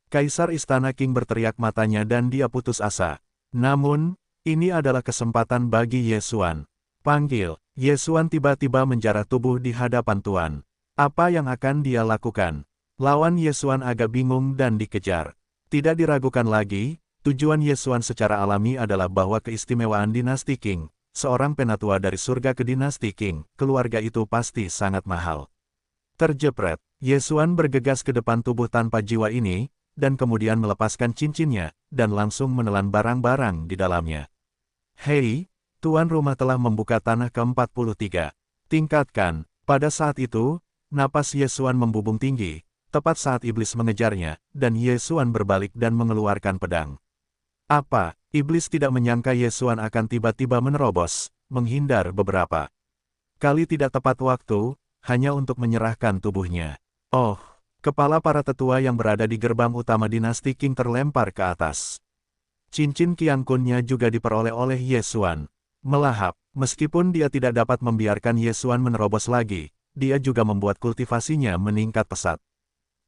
Kaisar Istana King berteriak matanya dan dia putus asa. Namun, ini adalah kesempatan bagi Yesuan. Panggil. Yesuan tiba-tiba menjarah tubuh di hadapan Tuan. Apa yang akan dia lakukan? Lawan Yesuan agak bingung dan dikejar. Tidak diragukan lagi, tujuan Yesuan secara alami adalah bahwa keistimewaan dinasti King, seorang penatua dari surga ke dinasti King, keluarga itu pasti sangat mahal. Terjepret, Yesuan bergegas ke depan tubuh tanpa jiwa ini, dan kemudian melepaskan cincinnya, dan langsung menelan barang-barang di dalamnya. Hei, tuan rumah telah membuka tanah ke-43. Tingkatkan. Pada saat itu, napas Yesuan membubung tinggi, tepat saat iblis mengejarnya, dan Yesuan berbalik dan mengeluarkan pedang. Apa? Iblis tidak menyangka Yesuan akan tiba-tiba menerobos, menghindar beberapa kali tidak tepat waktu, hanya untuk menyerahkan tubuhnya. Oh, kepala para tetua yang berada di gerbang utama dinasti King terlempar ke atas. Cincin Qiangkunnya juga diperoleh oleh Yesuan. Melahap, meskipun dia tidak dapat membiarkan Yesuan menerobos lagi, dia juga membuat kultivasinya meningkat pesat.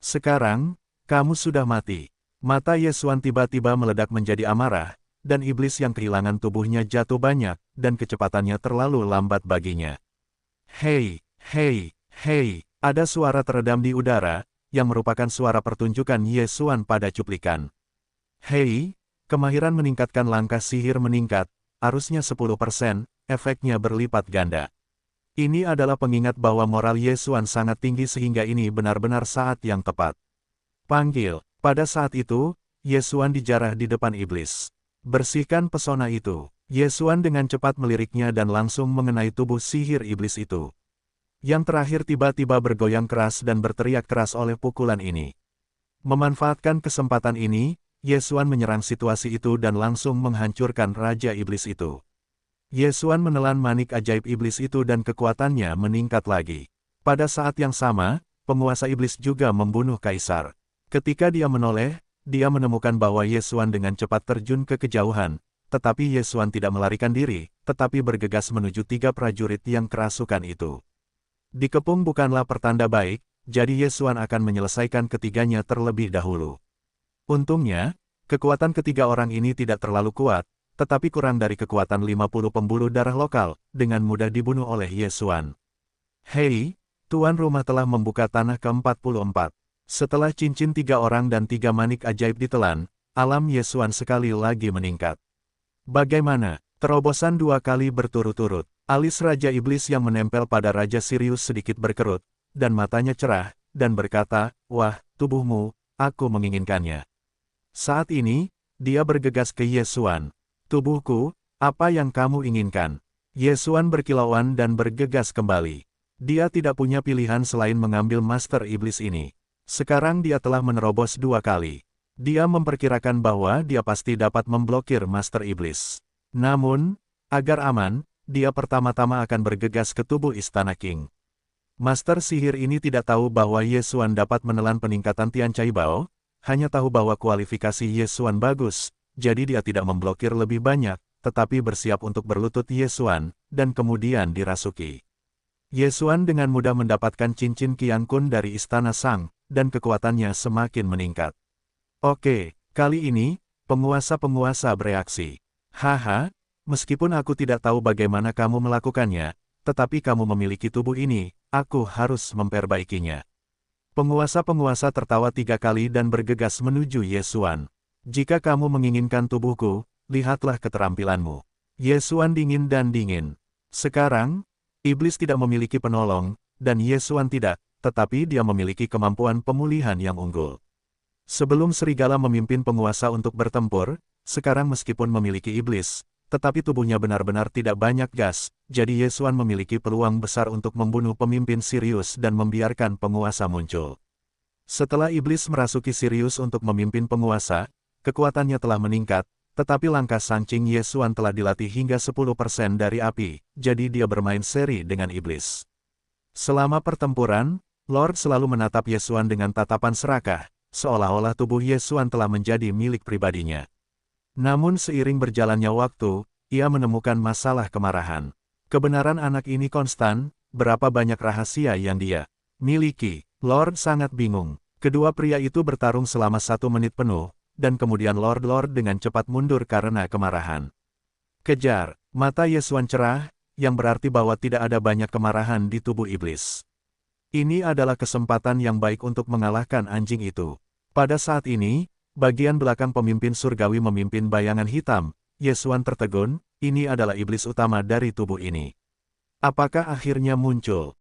Sekarang, kamu sudah mati. Mata Yesuan tiba-tiba meledak menjadi amarah, dan iblis yang kehilangan tubuhnya jatuh banyak, dan kecepatannya terlalu lambat baginya. Hei, hei, hei, ada suara teredam di udara, yang merupakan suara pertunjukan Yesuan pada cuplikan. Hei, kemahiran meningkatkan langkah sihir meningkat, arusnya 10%, efeknya berlipat ganda. Ini adalah pengingat bahwa moral Yesuan sangat tinggi sehingga ini benar-benar saat yang tepat. Panggil. Pada saat itu, Yesuan dijarah di depan iblis. Bersihkan pesona itu. Yesuan dengan cepat meliriknya dan langsung mengenai tubuh sihir iblis itu. Yang terakhir tiba-tiba bergoyang keras dan berteriak keras oleh pukulan ini. Memanfaatkan kesempatan ini, Yesuan menyerang situasi itu dan langsung menghancurkan Raja Iblis itu. Yesuan menelan manik ajaib iblis itu dan kekuatannya meningkat lagi. Pada saat yang sama, penguasa iblis juga membunuh kaisar. Ketika dia menoleh, dia menemukan bahwa Yesuan dengan cepat terjun ke kejauhan, tetapi Yesuan tidak melarikan diri, tetapi bergegas menuju 3 prajurit yang kerasukan itu. Dikepung bukanlah pertanda baik, jadi Yesuan akan menyelesaikan ketiganya terlebih dahulu. Untungnya, kekuatan ketiga orang ini tidak terlalu kuat, tetapi kurang dari kekuatan 50 pembuluh darah lokal, dengan mudah dibunuh oleh Yesuan. Hei, tuan rumah telah membuka tanah ke-44. Setelah cincin 3 orang dan 3 manik ajaib ditelan, alam Yesuan sekali lagi meningkat. Bagaimana? Terobosan 2 kali berturut-turut. Alis Raja Iblis yang menempel pada Raja Sirius sedikit berkerut, dan matanya cerah, dan berkata, "Wah, tubuhmu, aku menginginkannya." Saat ini, dia bergegas ke Yesuan. "Tubuhku, apa yang kamu inginkan?" Yesuan berkilauan dan bergegas kembali. Dia tidak punya pilihan selain mengambil Master Iblis ini. Sekarang dia telah menerobos 2 kali. Dia memperkirakan bahwa dia pasti dapat memblokir Master Iblis. Namun, agar aman, dia pertama-tama akan bergegas ke tubuh Istana King. Master sihir ini tidak tahu bahwa Yesuan dapat menelan peningkatan Tian Cai Bao, hanya tahu bahwa kualifikasi Yesuan bagus, jadi dia tidak memblokir lebih banyak, tetapi bersiap untuk berlutut Yesuan, dan kemudian dirasuki. Yesuan dengan mudah mendapatkan cincin Qian Kun dari Istana Sang, dan kekuatannya semakin meningkat. Oke, kali ini, penguasa-penguasa bereaksi. Haha, meskipun aku tidak tahu bagaimana kamu melakukannya, tetapi kamu memiliki tubuh ini, aku harus memperbaikinya. Penguasa-penguasa tertawa 3 kali dan bergegas menuju Yesuan. Jika kamu menginginkan tubuhku, lihatlah keterampilanmu. Yesuan dingin dan dingin. Sekarang, Iblis tidak memiliki penolong, dan Yesuan tidak, tetapi dia memiliki kemampuan pemulihan yang unggul. Sebelum serigala memimpin penguasa untuk bertempur, sekarang meskipun memiliki iblis, tetapi tubuhnya benar-benar tidak banyak gas, jadi Yesuan memiliki peluang besar untuk membunuh pemimpin Sirius dan membiarkan penguasa muncul. Setelah iblis merasuki Sirius untuk memimpin penguasa, kekuatannya telah meningkat, tetapi langkah Sangcing Yesuan telah dilatih hingga 10% dari api, jadi dia bermain seri dengan iblis. Selama pertempuran, Lord selalu menatap Yesuan dengan tatapan serakah, seolah-olah tubuh Yesuan telah menjadi milik pribadinya. Namun seiring berjalannya waktu, ia menemukan masalah kemarahan. Kebenaran anak ini konstan, berapa banyak rahasia yang dia miliki. Lord sangat bingung. Kedua pria itu bertarung selama 1 menit penuh, dan kemudian Lord dengan cepat mundur karena kemarahan. Kejar, mata Yesuan cerah, yang berarti bahwa tidak ada banyak kemarahan di tubuh iblis. Ini adalah kesempatan yang baik untuk mengalahkan anjing itu. Pada saat ini, bagian belakang pemimpin surgawi memimpin bayangan hitam. Yesuan tertegun, ini adalah iblis utama dari tubuh ini. Apakah akhirnya muncul?